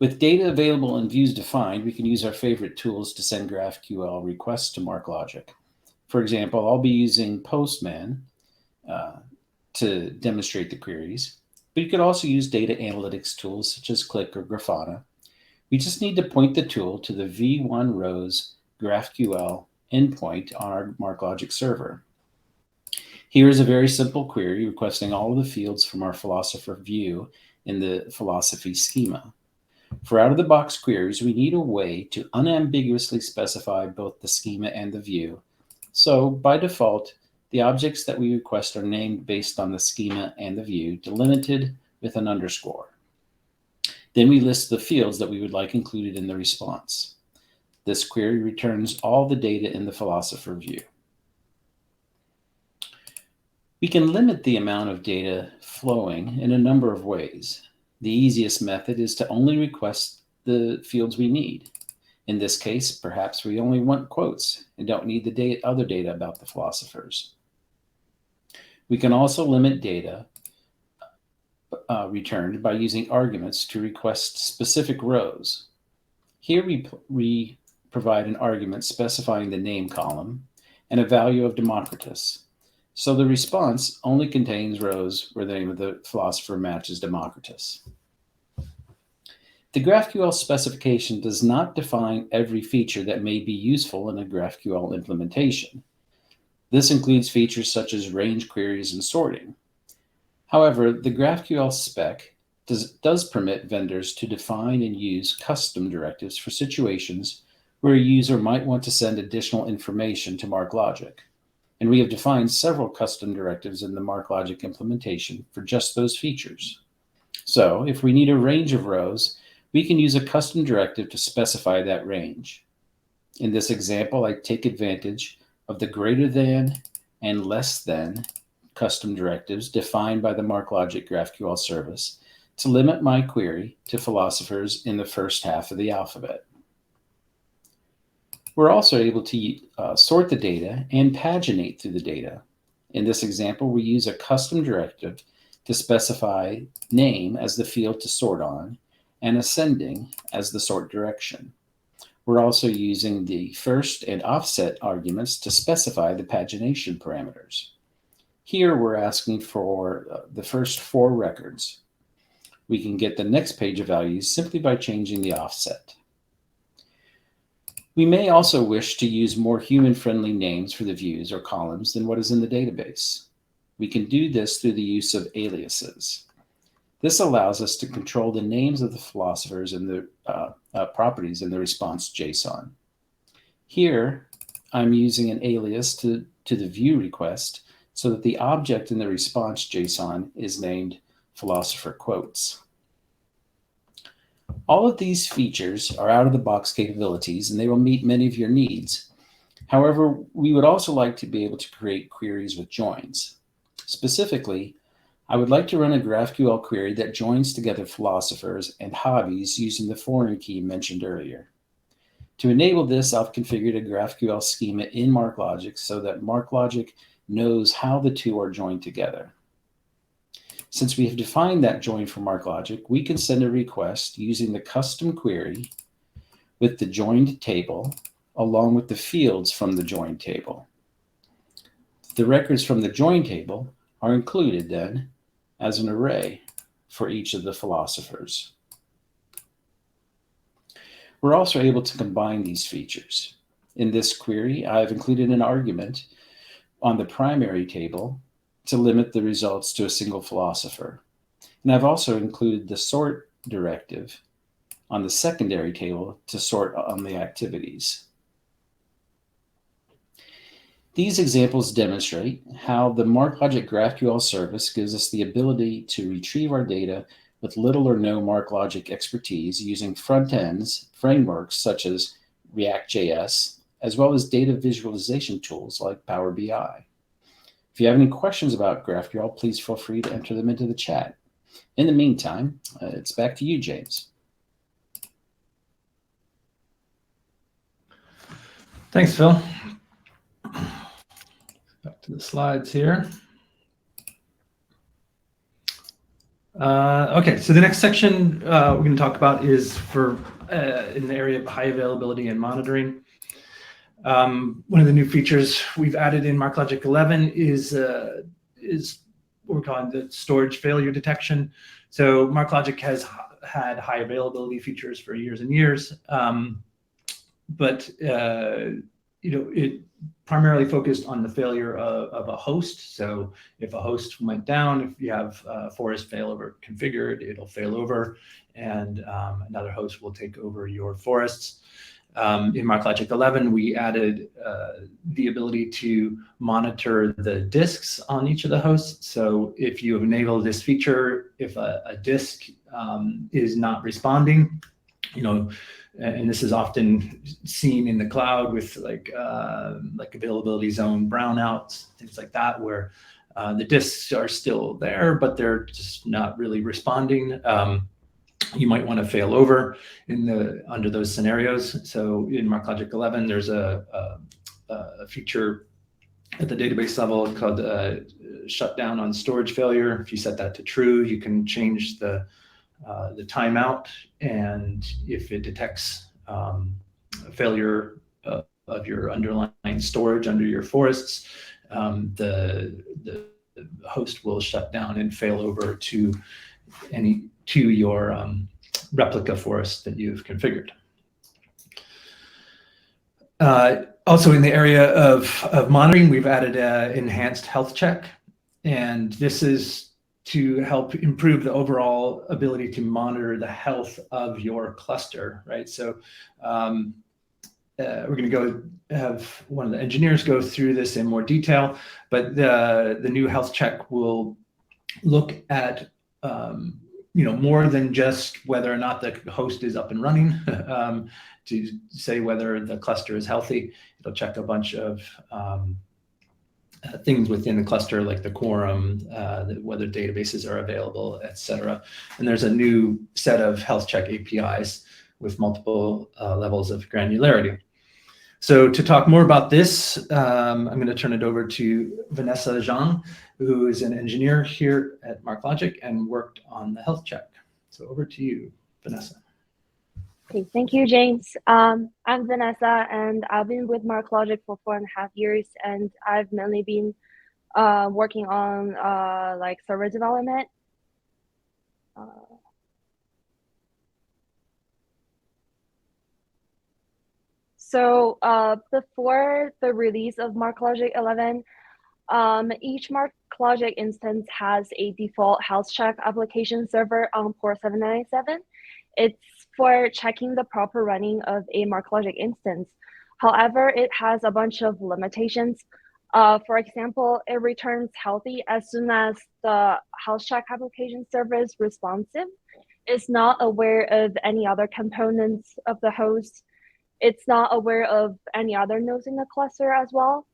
With data available and views defined, we can use our favorite tools to send GraphQL requests to MarkLogic. For example, I'll be using Postman to demonstrate the queries, but you could also use data analytics tools such as Click or Grafana. We just need to point the tool to the v1 rows GraphQL endpoint on our MarkLogic server. Here is a very simple query requesting all of the fields from our philosopher view in the philosophy schema. For out-of-the-box queries, we need a way to unambiguously specify both the schema and the view. So by default, the objects that we request are named based on the schema and the view, delimited with an underscore. Then we list the fields that we would like included in the response. This query returns all the data in the philosopher view. We can limit the amount of data flowing in a number of ways. The easiest method is to only request the fields we need. In this case, perhaps we only want quotes and don't need the other data about the philosophers. We can also limit data returned by using arguments to request specific rows. Here we provide an argument specifying the name column and a value of Democritus. So the response only contains rows where the name of the philosopher matches Democritus. The GraphQL specification does not define every feature that may be useful in a GraphQL implementation. This includes features such as range queries and sorting. However, the GraphQL spec does permit vendors to define and use custom directives for situations where a user might want to send additional information to MarkLogic. And we have defined several custom directives in the MarkLogic implementation for just those features. So if we need a range of rows, we can use a custom directive to specify that range. In this example, I take advantage of the greater than and less than custom directives defined by the MarkLogic GraphQL service to limit my query to philosophers in the first half of the alphabet. We're also able to sort the data and paginate through the data. In this example, we use a custom directive to specify name as the field to sort on and ascending as the sort direction. We're also using the first and offset arguments to specify the pagination parameters. Here we're asking for the first 4 records. We can get the next page of values simply by changing the offset. We may also wish to use more human-friendly names for the views or columns than what is in the database. We can do this through the use of aliases. This allows us to control the names of the philosophers and the properties in the response JSON. Here, I'm using an alias to the view request so that the object in the response JSON is named philosopher quotes. All of these features are out-of-the-box capabilities, and they will meet many of your needs. However, we would also like to be able to create queries with joins. Specifically, I would like to run a GraphQL query that joins together philosophers and hobbies using the foreign key mentioned earlier. To enable this, I've configured a GraphQL schema in MarkLogic so that MarkLogic knows how the two are joined together. Since we have defined that join for MarkLogic, we can send a request using the custom query with the joined table along with the fields from the joined table. The records from the joined table are included then as an array for each of the philosophers. We're also able to combine these features. In this query, I've included an argument on the primary table to limit the results to a single philosopher. And I've also included the sort directive on the secondary table to sort on the activities. These examples demonstrate how the MarkLogic GraphQL service gives us the ability to retrieve our data with little or no MarkLogic expertise using front ends, frameworks such as React.js, as well as data visualization tools like Power BI. If you have any questions about GraphQL, please feel free to enter them into the chat. In the meantime, it's back to you, James. Thanks, Phil. Back to the slides here. Okay, so the next section we're going to talk about is for in the area of high availability and monitoring. One of the new features we've added in MarkLogic 11 is what we're calling the storage failure detection. So MarkLogic has had high availability features for years and years, but it primarily focused on the failure of a host. So if a host went down, if you have forest failover configured, it'll fail over, and another host will take over your forests. In MarkLogic 11, we added the ability to monitor the disks on each of the hosts. So if you enable this feature, if a disk is not responding, and this is often seen in the cloud with like availability zone brownouts, things like that, where the disks are still there, but they're just not really responding. You might want to fail over under those scenarios. So in MarkLogic 11, there's a feature at the database level called shutdown on storage failure. If you set that to true, you can change the timeout, and if it detects failure of your underlying storage under your forests, the host will shut down and fail over to your replica forest that you've configured. Also, in the area of monitoring, we've added an enhanced health check, and this is to help improve the overall ability to monitor the health of your cluster, right? So we're going to have one of the engineers go through this in more detail, but the new health check will look at more than just whether or not the host is up and running to say whether the cluster is healthy. It'll check a bunch of things within the cluster, like the quorum, whether databases are available, etc. And there's a new set of health check APIs with multiple levels of granularity. So to talk more about this, I'm going to turn it over to Vanessa Zhang, who is an engineer here at MarkLogic and worked on the health check. So over to you, Vanessa. Okay, thank you, James. I'm Vanessa, and I've been with MarkLogic for 4.5 years, and I've mainly been working on like server development. So before the release of MarkLogic 11, each MarkLogic instance has a default health check application server on port 797. It's for checking the proper running of a MarkLogic instance. However, it has a bunch of limitations. For example, it returns healthy as soon as the health check application server is responsive. It's not aware of any other components of the host. It's not aware of any other nodes in the cluster as well.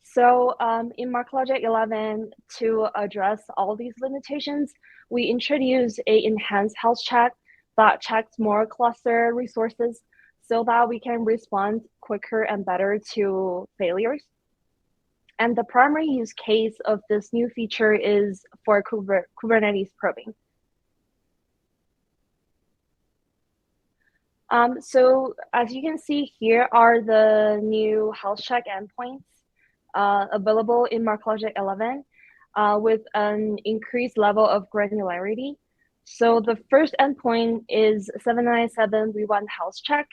So in MarkLogic 11, to address all these limitations, we introduced an enhanced health check that checks more cluster resources so that we can respond quicker and better to failures. And the primary use case of this new feature is for Kubernetes probing. So as you can see, here are the new health check endpoints available in MarkLogic 11 with an increased level of granularity. So the first endpoint is 797 V1 health check.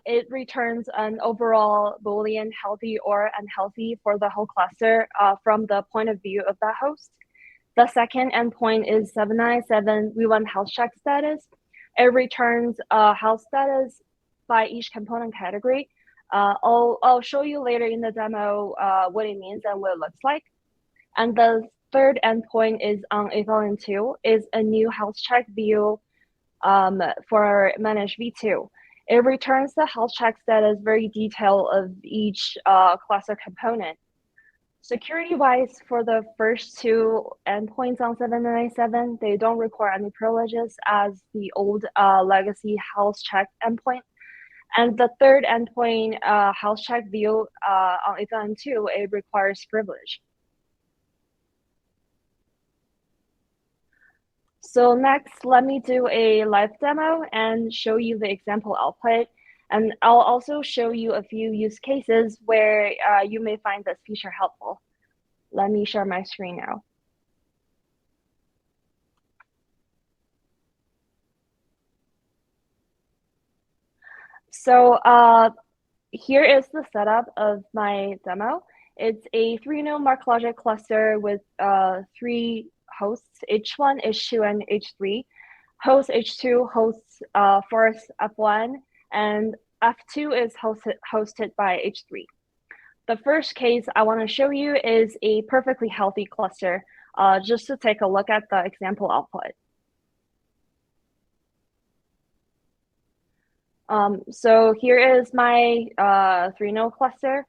It returns an overall Boolean healthy or unhealthy for the whole cluster from the point of view of that host. The second endpoint is 797 V1 health check status. It returns health status by each component category. I'll show you later in the demo what it means and what it looks like. And the third endpoint is on Ethylene 2, is a new health check view for managed V2. It returns the health check status very detailed of each cluster component. Security-wise, for the first two endpoints on 797, they don't require any privileges as the old legacy health check endpoint. And the third endpoint, health check view on Ethylene 2, it requires privilege. So next, let me do a live demo and show you the example output. And I'll also show you a few use cases where you may find this feature helpful. Let me share my screen now. So here is the setup of my demo. It's a 3-node MarkLogic cluster with 3 hosts, H1, H2, and H3. Host H2 hosts first F1, and F2 is hosted by H3. The first case I want to show you is a perfectly healthy cluster, just to take a look at the example output. So here is my 3-node cluster,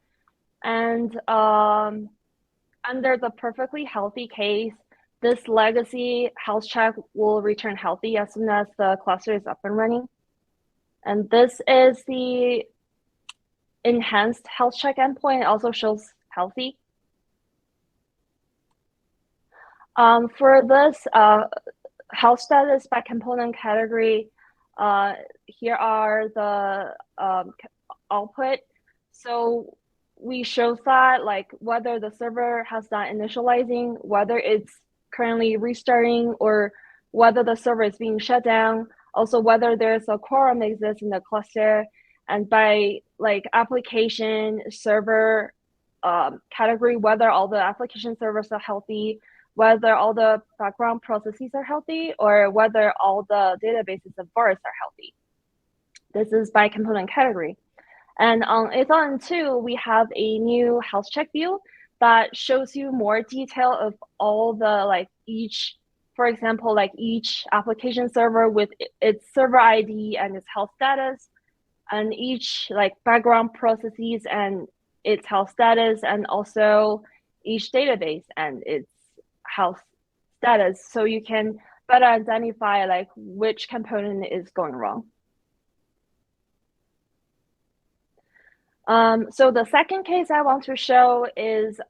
and under the perfectly healthy case, this legacy health check will return healthy as soon as the cluster is up and running. And this is the enhanced health check endpoint. It also shows healthy. For this health status by component category, here are the output. So we show that like whether the server has done initializing, whether it's currently restarting, or whether the server is being shut down, also whether there's a quorum exists in the cluster, and by like application server category, whether all the application servers are healthy, whether all the background processes are healthy, or whether all the databases of bars are healthy. This is by component category. And on Ethylene 2, we have a new health check view that shows you more detail of all the like each, for example, like each application server with its server ID and its health status, and each like background processes and its health status, and also each database and its health status, so you can better identify like which component is going wrong. So the second case I want to show is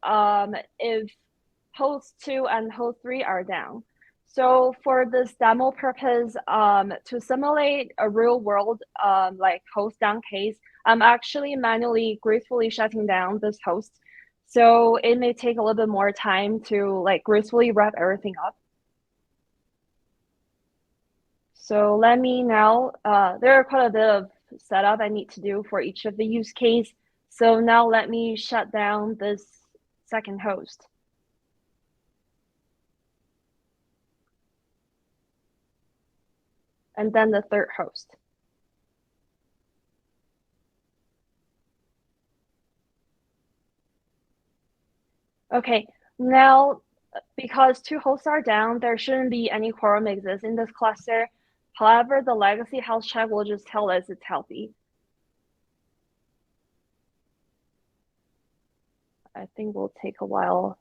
if host 2 and host 3 are down. So for this demo purpose, to simulate a real world like host down case, I'm actually manually gracefully shutting down this host. So it may take a little bit more time to like gracefully wrap everything up. So let me now, there are quite a bit of setup I need to do for each of the use case. So now let me shut down this second host. And then the third host. Okay, now because 2 hosts are down, there shouldn't be any quorum exist in this cluster. However, the legacy health check will just tell us it's healthy. I think will take a while.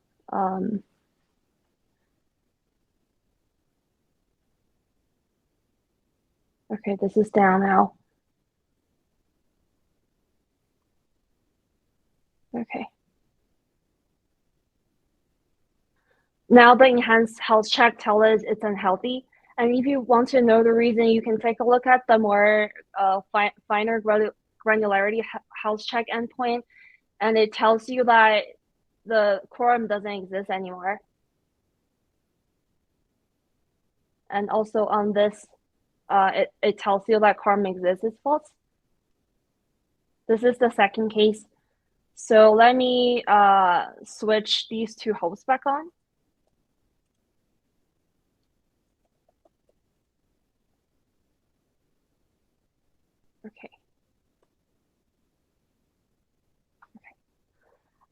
Okay, this is down now. Okay. Now the enhanced health check tells us it's unhealthy. And if you want to know the reason, you can take a look at the more finer granularity health check endpoint. And it tells you that the quorum doesn't exist anymore. And also on this, it tells you that quorum exists is false. This is the second case. So let me switch these 2 hosts back on. Okay.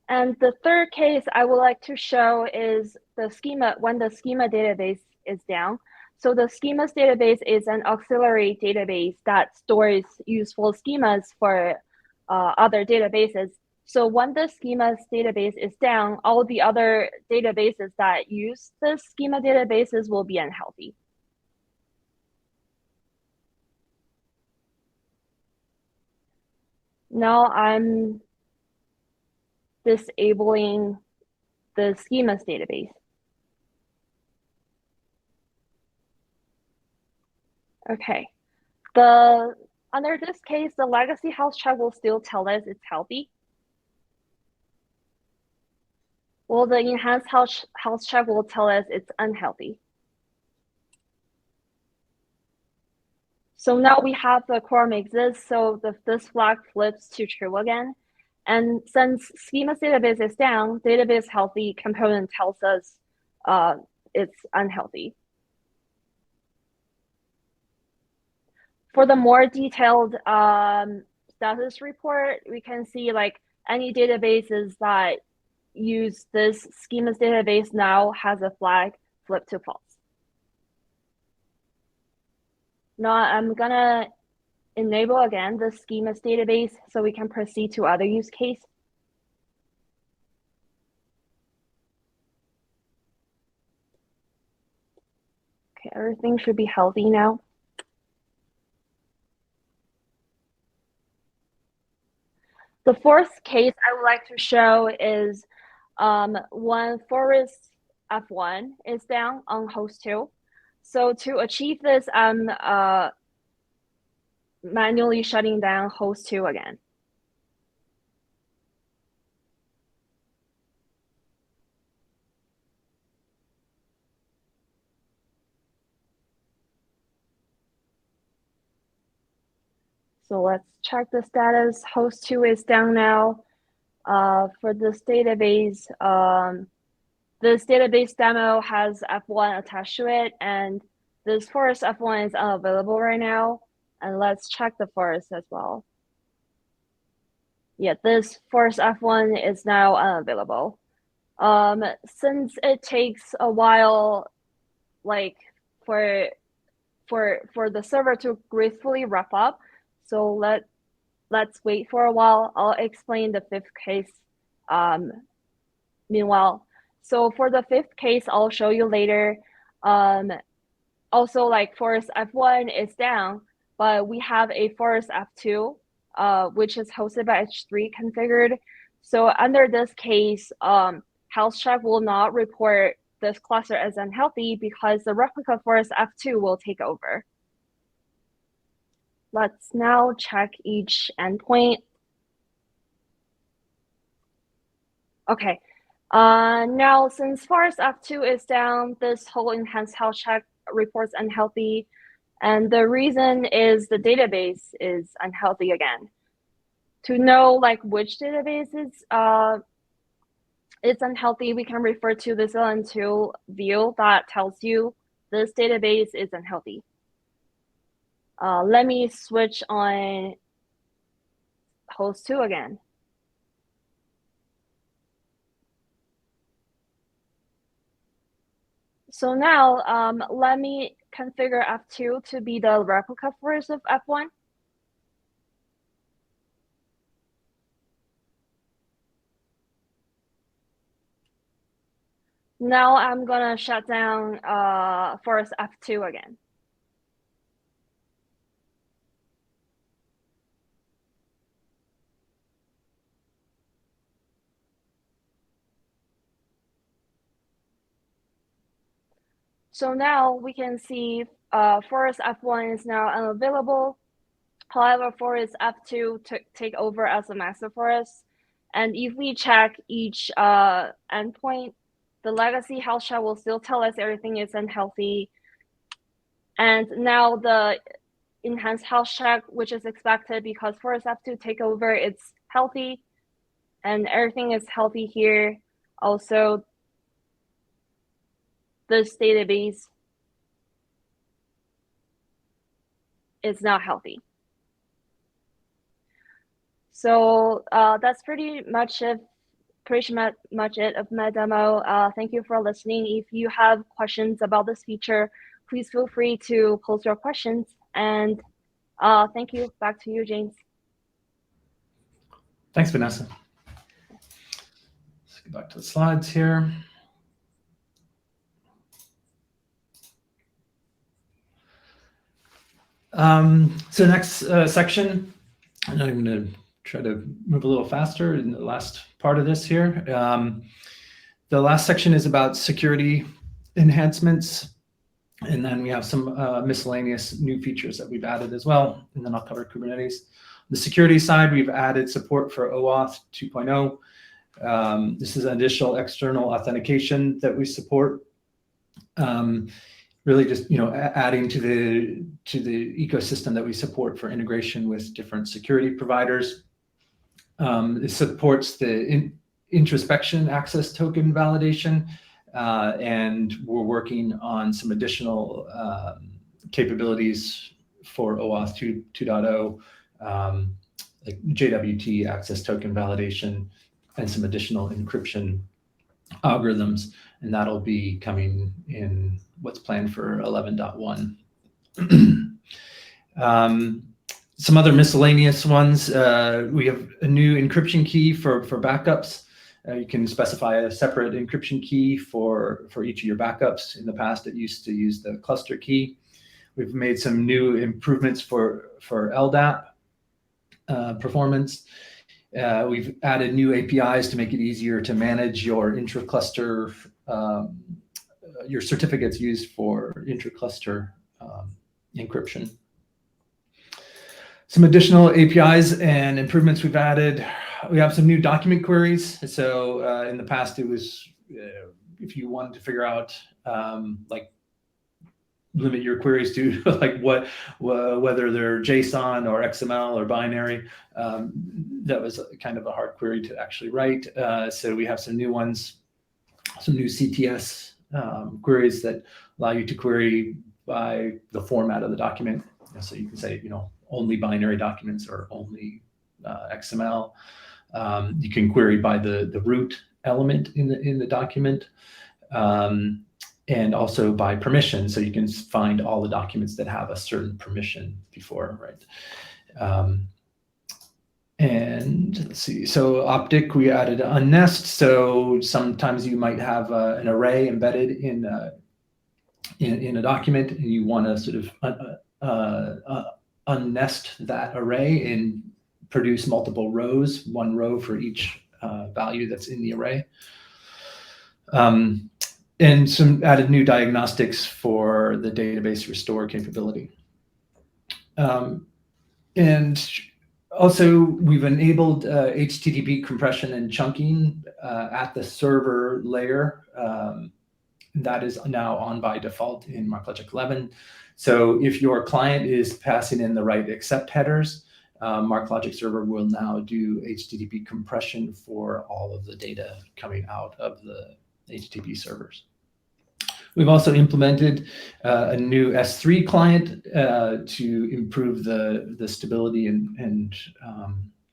And the third case I would like to show is the schema, when the schema database is down. So the schemas database is an auxiliary database that stores useful schemas for other databases. So when the schemas database is down, all the other databases that use the schema databases will be unhealthy. Now I'm disabling the schemas database. Okay, under this case, the legacy health check will still tell us it's healthy. Well, the enhanced health check will tell us it's unhealthy. So now we have the quorum exists, so this flag flips to true again. And since schemas database is down, database healthy component tells us it's unhealthy. For the more detailed status report, we can see like any databases that use this schemas database now has a flag flip to false. Now I'm gonna enable again the schemas database so we can proceed to other use case. Okay, everything should be healthy now. The fourth case I would like to show is when forest F1 is down on host 2. So to achieve this, I'm manually shutting down host 2 again. So let's check the status. Host 2 is down now. For this database demo has F1 attached to it, and this forest F1 is unavailable right now. And let's check the forest as well. Yeah, this forest F1 is now unavailable. Since it takes a while, like for the server to gracefully wrap up, so let's wait for a while. I'll explain the fifth case meanwhile. So for the fifth case, I'll show you later. Also, like forest F1 is down, but we have a forest F2 which is hosted by H3 configured. So under this case, health check will not report this cluster as unhealthy because the replica forest F2 will take over. Let's now check each endpoint. Okay, now since forest F2 is down, this whole enhanced health check reports unhealthy. And the reason is the database is unhealthy again. To know like which database is it's unhealthy, we can refer to this LN2 view that tells you this database is unhealthy. Let me switch on host 2 again. So now let me configure F2 to be the replica forest of F1. Now I'm gonna shut down forest F2 again. So now we can see forest F1 is now unavailable. However, forest F2 take over as a master forest. And if we check each endpoint, the legacy health check will still tell us everything is unhealthy. And now the enhanced health check, which is expected because forest F2 take over, it's healthy. And everything is healthy here. Also, this database is not healthy. So that's pretty much it of my demo. Thank you for listening. If you have questions about this feature, please feel free to post your questions. And thank you. Back to you, James. Thanks, Vanessa. Let's go back to the slides here. So next section, I'm going to try to move a little faster in the last part of this here. The last section is about security enhancements. And then we have some miscellaneous new features that we've added as well. And then I'll cover Kubernetes. On the security side, we've added support for OAuth 2.0. This is additional external authentication that we support. Really just adding to the ecosystem that we support for integration with different security providers. It supports the introspection access token validation, and we're working on some additional capabilities for OAuth 2.0, like JWT access token validation, and some additional encryption algorithms, and that'll be coming in what's planned for 11.1. Some other miscellaneous ones, we have a new encryption key for backups. You can specify a separate encryption key for each of your backups. In the past, it used to use the cluster key. We've made some new improvements for LDAP performance. We've added new APIs to make it easier to manage your intra-cluster, your certificates used for intra-cluster encryption. Some additional APIs and improvements we've added. We have some new document queries. So in the past, it was if you wanted to figure out like limit your queries to like whether they're JSON or XML or binary, that was kind of a hard query to actually write. So we have some new ones, some new CTS queries that allow you to query by the format of the document. So you can say, only binary documents or only XML. You can query by the root element in the document, and also by permission. So you can find all the documents that have a certain permission before, right? And let's see, so Optic, we added unnest. So sometimes you might have an array embedded in a document, and you want to sort of unnest that array and produce multiple rows, one row for each value that's in the array. And some added new diagnostics for the database restore capability. And also, we've enabled HTTP compression and chunking at the server layer. That is now on by default in MarkLogic 11. So if your client is passing in the right accept headers, MarkLogic server will now do HTTP compression for all of the data coming out of the HTTP servers. We've also implemented a new S3 client to improve the stability and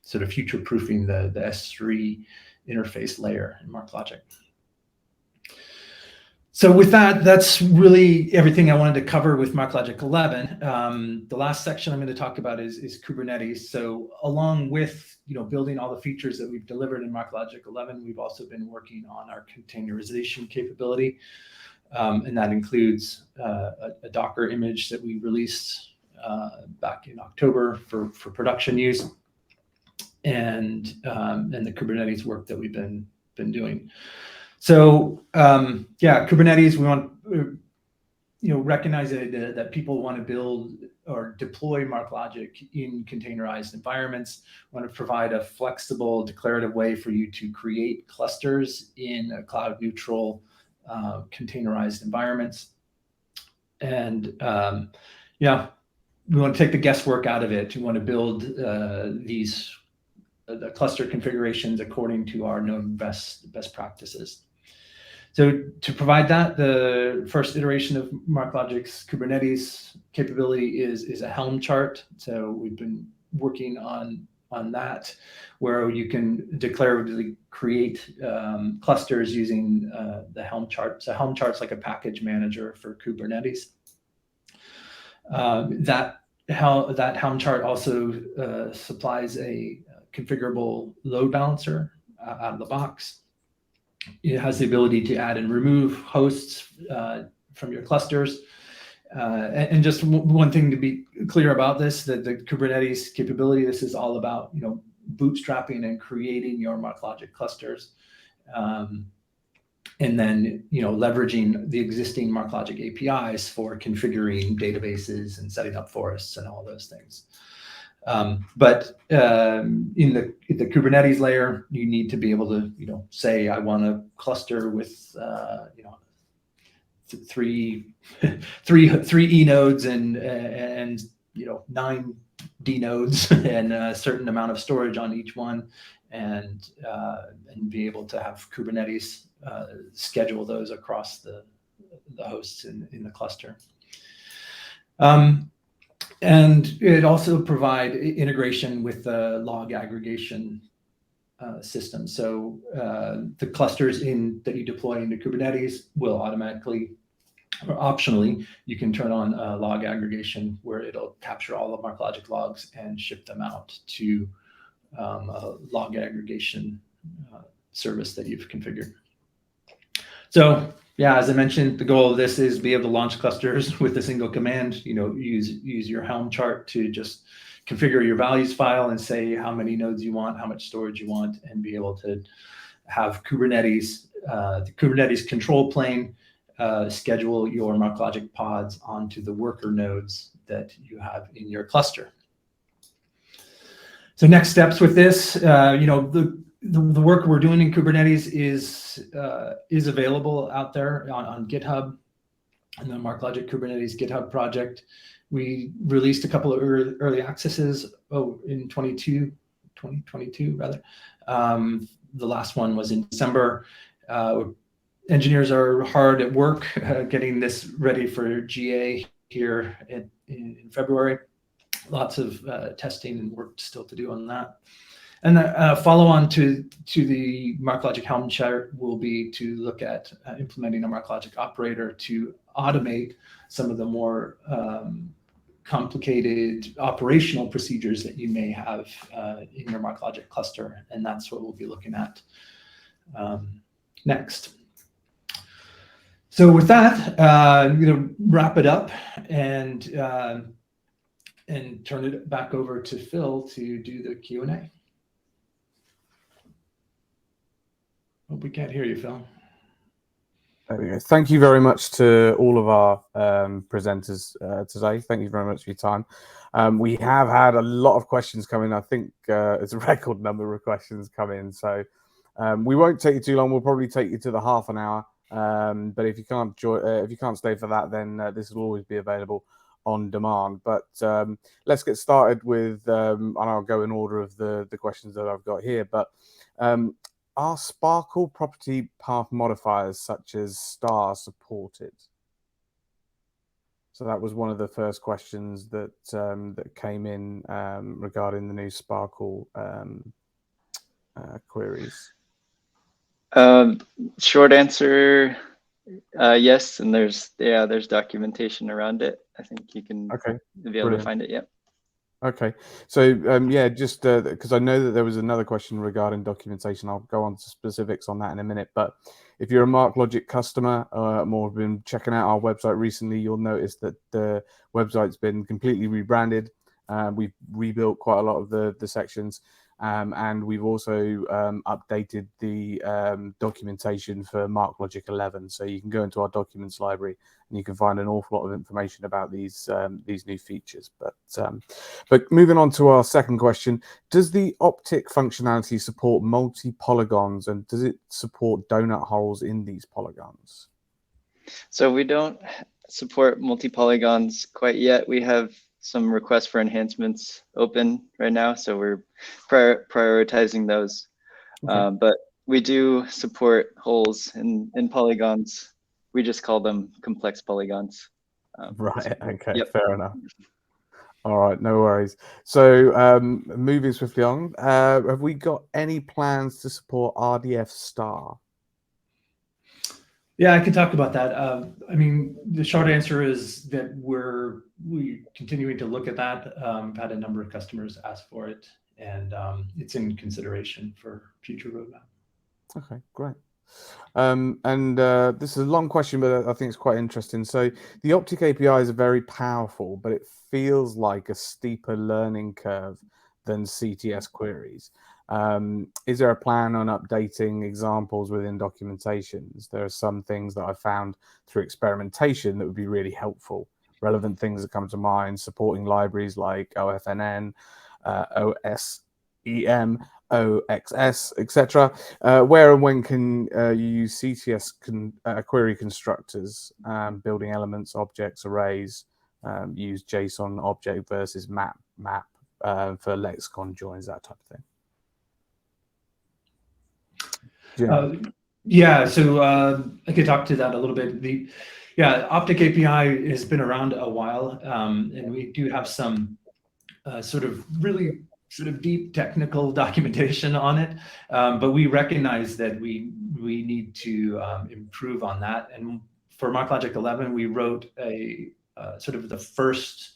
sort of future-proofing the S3 interface layer in MarkLogic. So with that, that's really everything I wanted to cover with MarkLogic 11. The last section I'm going to talk about is Kubernetes. So along with building all the features that we've delivered in MarkLogic 11, we've also been working on our containerization capability. And that includes a Docker image that we released back in October for production use, and the Kubernetes work that we've been doing. So yeah, Kubernetes, we want recognize that people want to build or deploy MarkLogic in containerized environments. We want to provide a flexible, declarative way for you to create clusters in a cloud-neutral containerized environments. And yeah, we want to take the guesswork out of it. We want to build these cluster configurations according to our known best practices. So to provide that, the first iteration of MarkLogic's Kubernetes capability is a Helm chart. So we've been working on that, where you can declaratively create clusters using the Helm chart. So Helm chart's like a package manager for Kubernetes. That Helm chart also supplies a configurable load balancer out of the box. It has the ability to add and remove hosts from your clusters. And just one thing to be clear about this, that the Kubernetes capability, this is all about bootstrapping and creating your MarkLogic clusters, and then leveraging the existing MarkLogic APIs for configuring databases and setting up forests and all those things. But in the Kubernetes layer, you need to be able to say I want to cluster with three E nodes and 9 D nodes and a certain amount of storage on each one, and be able to have Kubernetes schedule those across the hosts in the cluster. And it also provide integration with the log aggregation system. So the clusters that you deploy into Kubernetes will automatically, or optionally, you can turn on log aggregation, where it'll capture all of MarkLogic logs and ship them out to a log aggregation service that you've configured. So yeah, as I mentioned, the goal of this is be able to launch clusters with a single command. Use your Helm chart to just configure your values file and say how many nodes you want, how much storage you want, and be able to have Kubernetes, the Kubernetes control plane, schedule your MarkLogic pods onto the worker nodes that you have in your cluster. So next steps with this, the work we're doing in Kubernetes is available out there on GitHub, and the MarkLogic Kubernetes GitHub project. We released a couple of early accesses in 2022 rather. The last one was in December. Engineers are hard at work getting this ready for GA here in February. Lots of testing and work still to do on that. And the follow-on to the MarkLogic Helm chart will be to look at implementing a MarkLogic operator to automate some of the more complicated operational procedures that you may have in your MarkLogic cluster, and that's what we'll be looking at next. So with that, I'm going to wrap it up and and turn it back over to Phil to do the Q&A. Hope we can't hear you, Phil. There we go. Thank you very much to all of our presenters today. Thank you very much for your time. We have had a lot of questions come in. I think it's a record number of questions come in. So we won't take you too long. We'll probably take you to the half an hour. But if you can't stay for that, then this will always be available on demand. But let's get started with, and I'll go in order of the questions that I've got here. But are Sparkle property path modifiers such as star supported? So that was one of the first questions that that came in regarding the new Sparkle queries. Short answer, yes, and there's documentation around it. I think you can be able to find it. Yeah. Okay, so yeah, just because I know that there was another question regarding documentation. I'll go on to specifics on that in a minute. But if you're a MarkLogic customer or have been checking out our website recently, you'll notice that the website's been completely rebranded. We've rebuilt quite a lot of the sections. And we've also updated the documentation for MarkLogic 11. So you can go into our documents library and you can find an awful lot of information about these new features. But moving on to our second question, does the Optic functionality support multi-polygons, and does it support donut holes in these polygons? So we don't support multi-polygons quite yet. We have some requests for enhancements open right now, so we're prioritizing those. Okay. But we do support holes in polygons. We just call them complex polygons. Right. Okay. Yep. Fair enough. All right. No worries. So moving swiftly on, have we got any plans to support RDF star? Yeah, I can talk about that. I mean, the short answer is that we're continuing to look at that. I've had a number of customers ask for it, and it's in consideration for future roadmap. Okay, great. This is a long question, but I think it's quite interesting. So the Optic APIs are very powerful, but it feels like a steeper learning curve than CTS queries. Is there a plan on updating examples within documentations? There are some things that I've found through experimentation that would be really helpful. Relevant things that come to mind, supporting libraries like OFNN, OSEM, OXS, etc. Where and when can you use CTS query constructors, building elements, objects, arrays, use JSON object versus map for lexicon joins, that type of thing? Yeah, so I could talk to that a little bit. Optic API has been around a while, and we do have some sort of deep technical documentation on it, but we recognize that we need to improve on that. And for MarkLogic 11, we wrote a sort of the first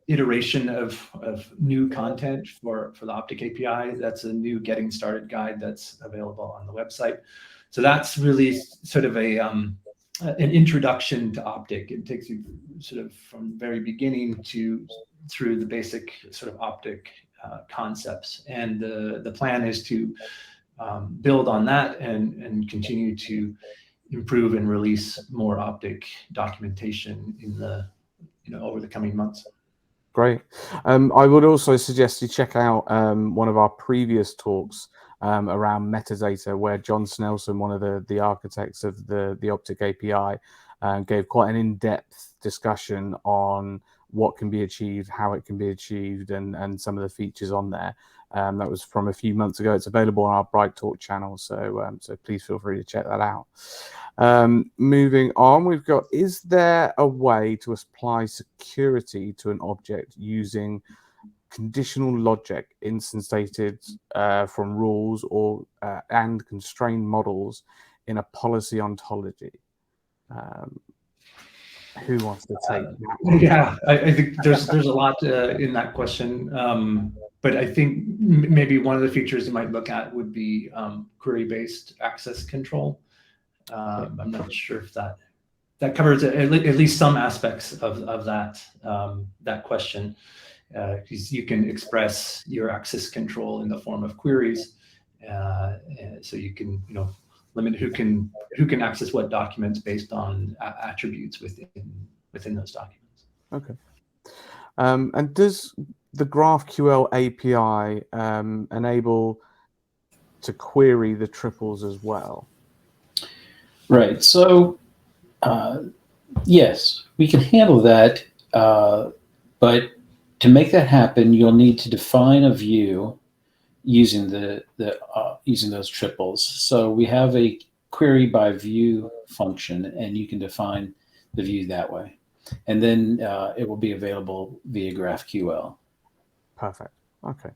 iteration of new content for the Optic API. That's a new getting started guide that's available on the website. So that's really sort of an introduction to Optic. It takes you sort of from the very beginning through the basic sort of Optic concepts. And the plan is to build on that and continue to improve and release more Optic documentation in the over the coming months. Great. I would also suggest you check out one of our previous talks around metadata, where John Snelson, one of the architects of the Optic API, gave quite an in-depth discussion on what can be achieved, how it can be achieved, and some of the features on there. That was from a few months ago. It's available on our Bright Talk channel, so please feel free to check that out. Moving on, we've got, is there a way to apply security to an object using conditional logic instantiated from rules or and constrained models in a policy ontology? Who wants to take that? Yeah, I think there's a lot in that question, but I think maybe one of the features you might look at would be query-based access control. I'm not sure if that that covers at least some aspects of that question. Because you can express your access control in the form of queries, so you can limit who can access what documents based on attributes within those documents. Okay. And does the GraphQL API enable to query the triples as well? Right. So yes, we can handle that, but to make that happen, you'll need to define a view using using those triples. So we have a query by view function, and you can define the view that way, and then it will be available via GraphQL. Perfect. Okay.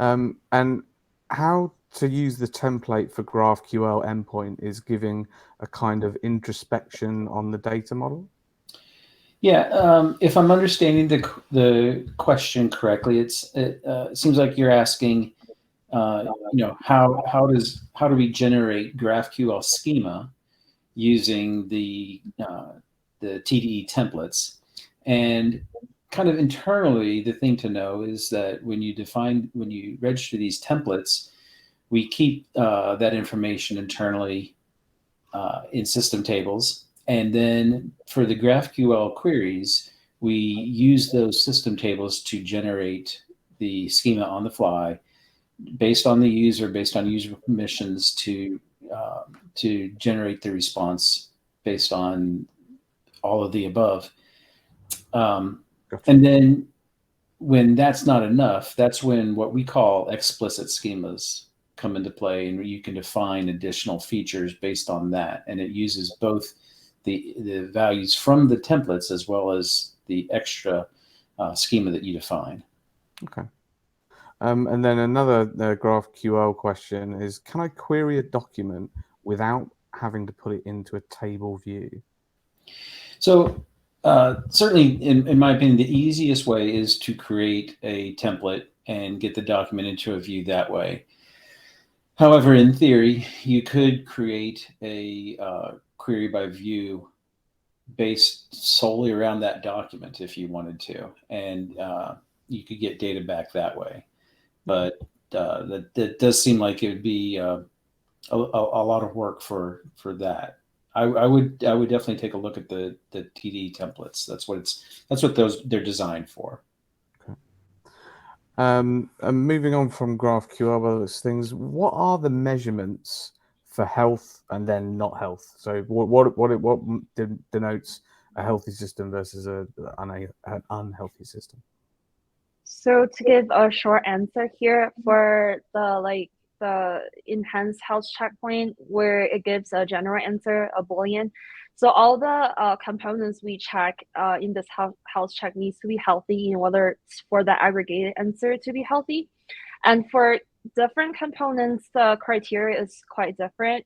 And how to use the template for GraphQL endpoint is giving a kind of introspection on the data model? Yeah, if I'm understanding the question correctly, it seems like you're asking, how do we generate GraphQL schema using the TDE templates? And kind of internally, the thing to know is that when you register these templates, we keep that information internally in system tables. And then for the GraphQL queries, we use those system tables to generate the schema on the fly based on the user, based on user permissions to generate the response based on all of the above. Gotcha. And then when that's not enough, that's when what we call explicit schemas come into play, and you can define additional features based on that. And it uses both the values from the templates as well as the extra schema that you define. Okay. And then another GraphQL question is, can I query a document without having to put it into a table view? So certainly, in my opinion, the easiest way is to create a template and get the document into a view that way. However, in theory, you could create a query by view based solely around that document if you wanted to, and you could get data back that way. But that does seem like it would be a lot of work for that. I would definitely take a look at the TD templates. That's what they're designed for. Okay. And moving on from GraphQL, those things, what are the measurements for health and then not health? So what denotes a healthy system versus an unhealthy system? So to give a short answer here for the enhanced health checkpoint, where it gives a general answer, a Boolean. So all the components we check in this health check needs to be healthy in order for the aggregated answer to be healthy. And for different components, the criteria is quite different.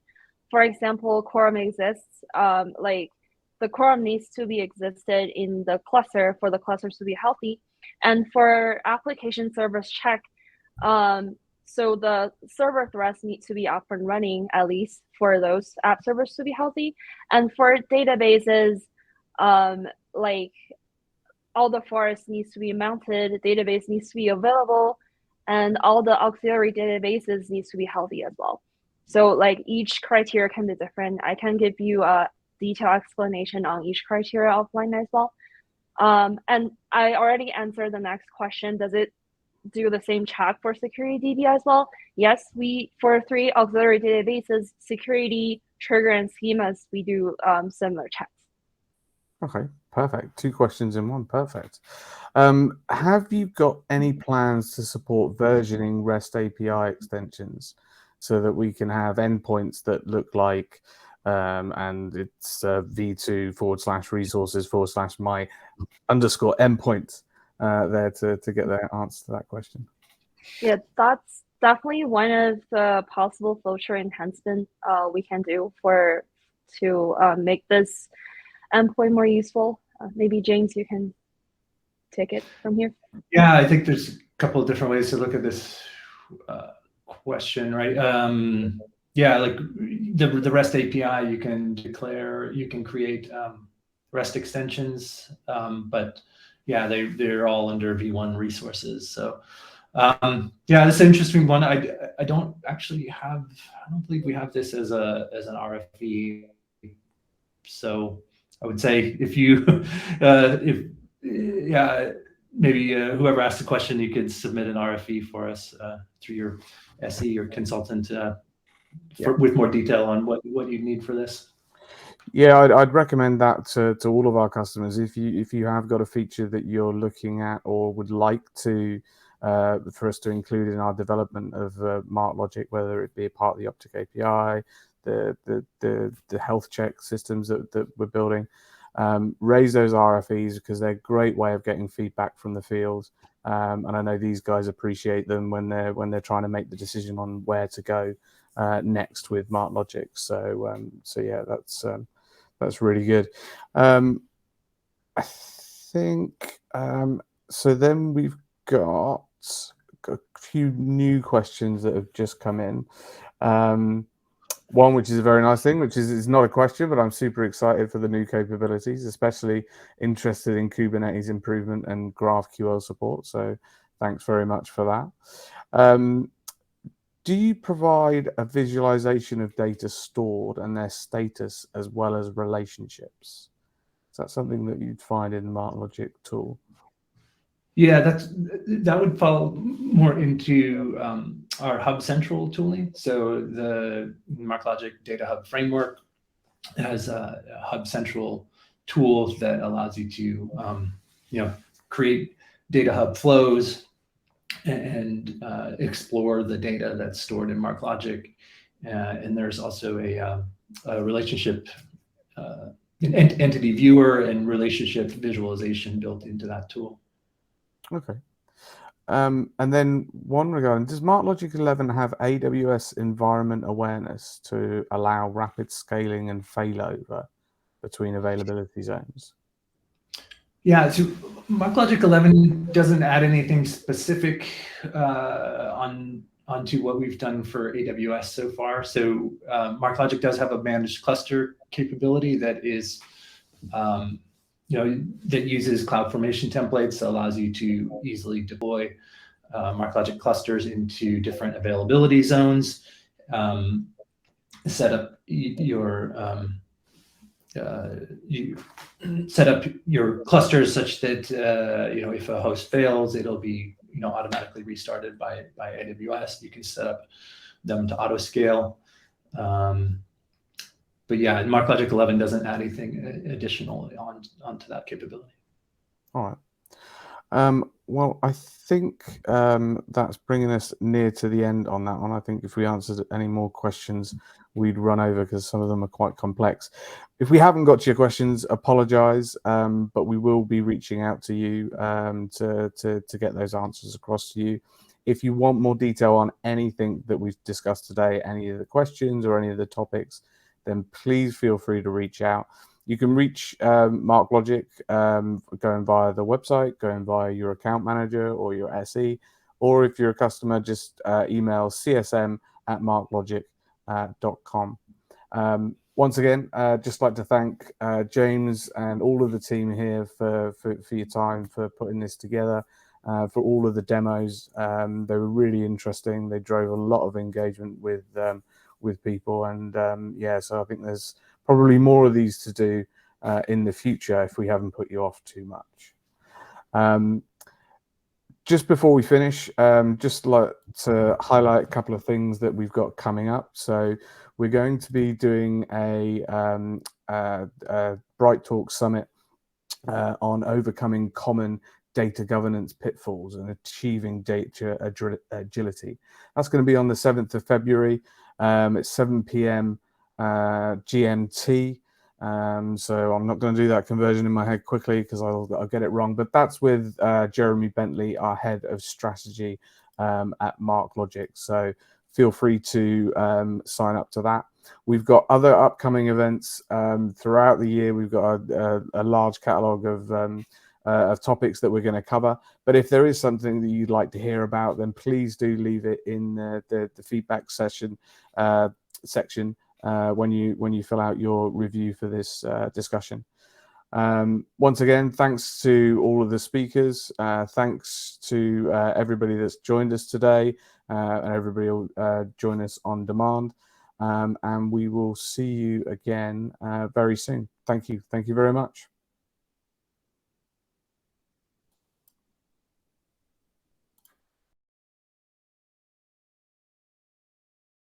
For example, quorum exists, the quorum needs to be existed in the cluster for the clusters to be healthy. And for application servers check, so the server threads need to be up and running, at least for those app servers to be healthy. And for databases, like all the forest needs to be mounted, the database needs to be available, and all the auxiliary databases needs to be healthy as well. So like each criteria can be different. I can give you a detailed explanation on each criteria offline as well. And I already answered the next question. Does it do the same check for security DB as well? Yes, for 3 auxiliary databases, security, trigger, and schemas, we do similar checks. Okay, perfect. 2 questions in one. Perfect. Have you got any plans to support versioning REST API extensions so that we can have endpoints that look like, and it's v2/resources/my_endpoint there to get the answer to that question? Yeah, that's definitely one of the possible flowchart enhancement we can do to make this endpoint more useful. Maybe James, you can take it from here. Yeah, I think there's a couple of different ways to look at this question, right? Yeah, like the REST API, you can declare, you can create REST extensions, but yeah, they're all under V1 resources. So yeah, this is an interesting one. I don't actually have, I don't believe we have this as an RFE. So I would say if you yeah, maybe whoever asked the question, you could submit an RFE for us through your SE or consultant with more detail on what you need for this. Yeah, I'd recommend that to all of our customers. If you have got a feature that you're looking at or would like to for us to include in our development of MarkLogic, whether it be a part of the Optic API, the health check systems that we're building, raise those RFEs because they're a great way of getting feedback from the field. And I know these guys appreciate them when they're trying to make the decision on where to go next with MarkLogic. So yeah, that's really good. I think so. Then we've got a few new questions that have just come in. One which is a very nice thing, which is it's not a question, but I'm super excited for the new capabilities, especially interested in Kubernetes improvement and GraphQL support. So thanks very much for that. Do you provide a visualization of data stored and their status as well as relationships? Is that something that you'd find in the MarkLogic tool? Yeah, that would fall more into our Hub Central tooling. So the MarkLogic Data Hub framework has a Hub Central tool that allows you to create data hub flows and explore the data that's stored in MarkLogic. And there's also a relationship entity viewer and relationship visualization built into that tool. Okay. And then one regarding, does MarkLogic 11 have AWS environment awareness to allow rapid scaling and failover between availability zones? Yeah, so MarkLogic 11 doesn't add anything specific onto what we've done for AWS so far. So MarkLogic does have a managed cluster capability that is, that uses CloudFormation templates, allows you to easily deploy MarkLogic clusters into different availability zones, set up your clusters such that if a host fails, it'll be automatically restarted by AWS. You can set up them to auto scale. But yeah, MarkLogic 11 doesn't add anything additional onto that capability. All right. Well, I think that's bringing us near to the end on that one. I think if we answered any more questions, we'd run over because some of them are quite complex. If we haven't got to your questions, apologize, but we will be reaching out to you to get those answers across to you. If you want more detail on anything that we've discussed today, any of the questions or any of the topics, then please feel free to reach out. You can reach MarkLogic going via the website, going via your account manager or your SE, or if you're a customer, just email csm@marklogic.com. Once again, just like to thank James and all of the team here for your time, for putting this together, for all of the demos. They were really interesting. They drove a lot of engagement with people, and yeah, so I think there's probably more of these to do in the future if we haven't put you off too much. Just before we finish, just like to highlight a couple of things that we've got coming up. So we're going to be doing a Bright Talk Summit on overcoming common data governance pitfalls and achieving data agility. That's going to be on the 7th of February. It's 7 p.m. GMT. So I'm not going to do that conversion in my head quickly because I'll get it wrong. But that's with Jeremy Bentley, our head of strategy at MarkLogic. So feel free to sign up to that. We've got other upcoming events throughout the year. We've got a large catalogue of topics that we're going to cover. But if there is something that you'd like to hear about, then please do leave it in the feedback session section when you fill out your review for this discussion. Once again, thanks to all of the speakers. Thanks to everybody that's joined us today, and everybody will join us on demand. And we will see you again very soon. Thank you. Thank you very much.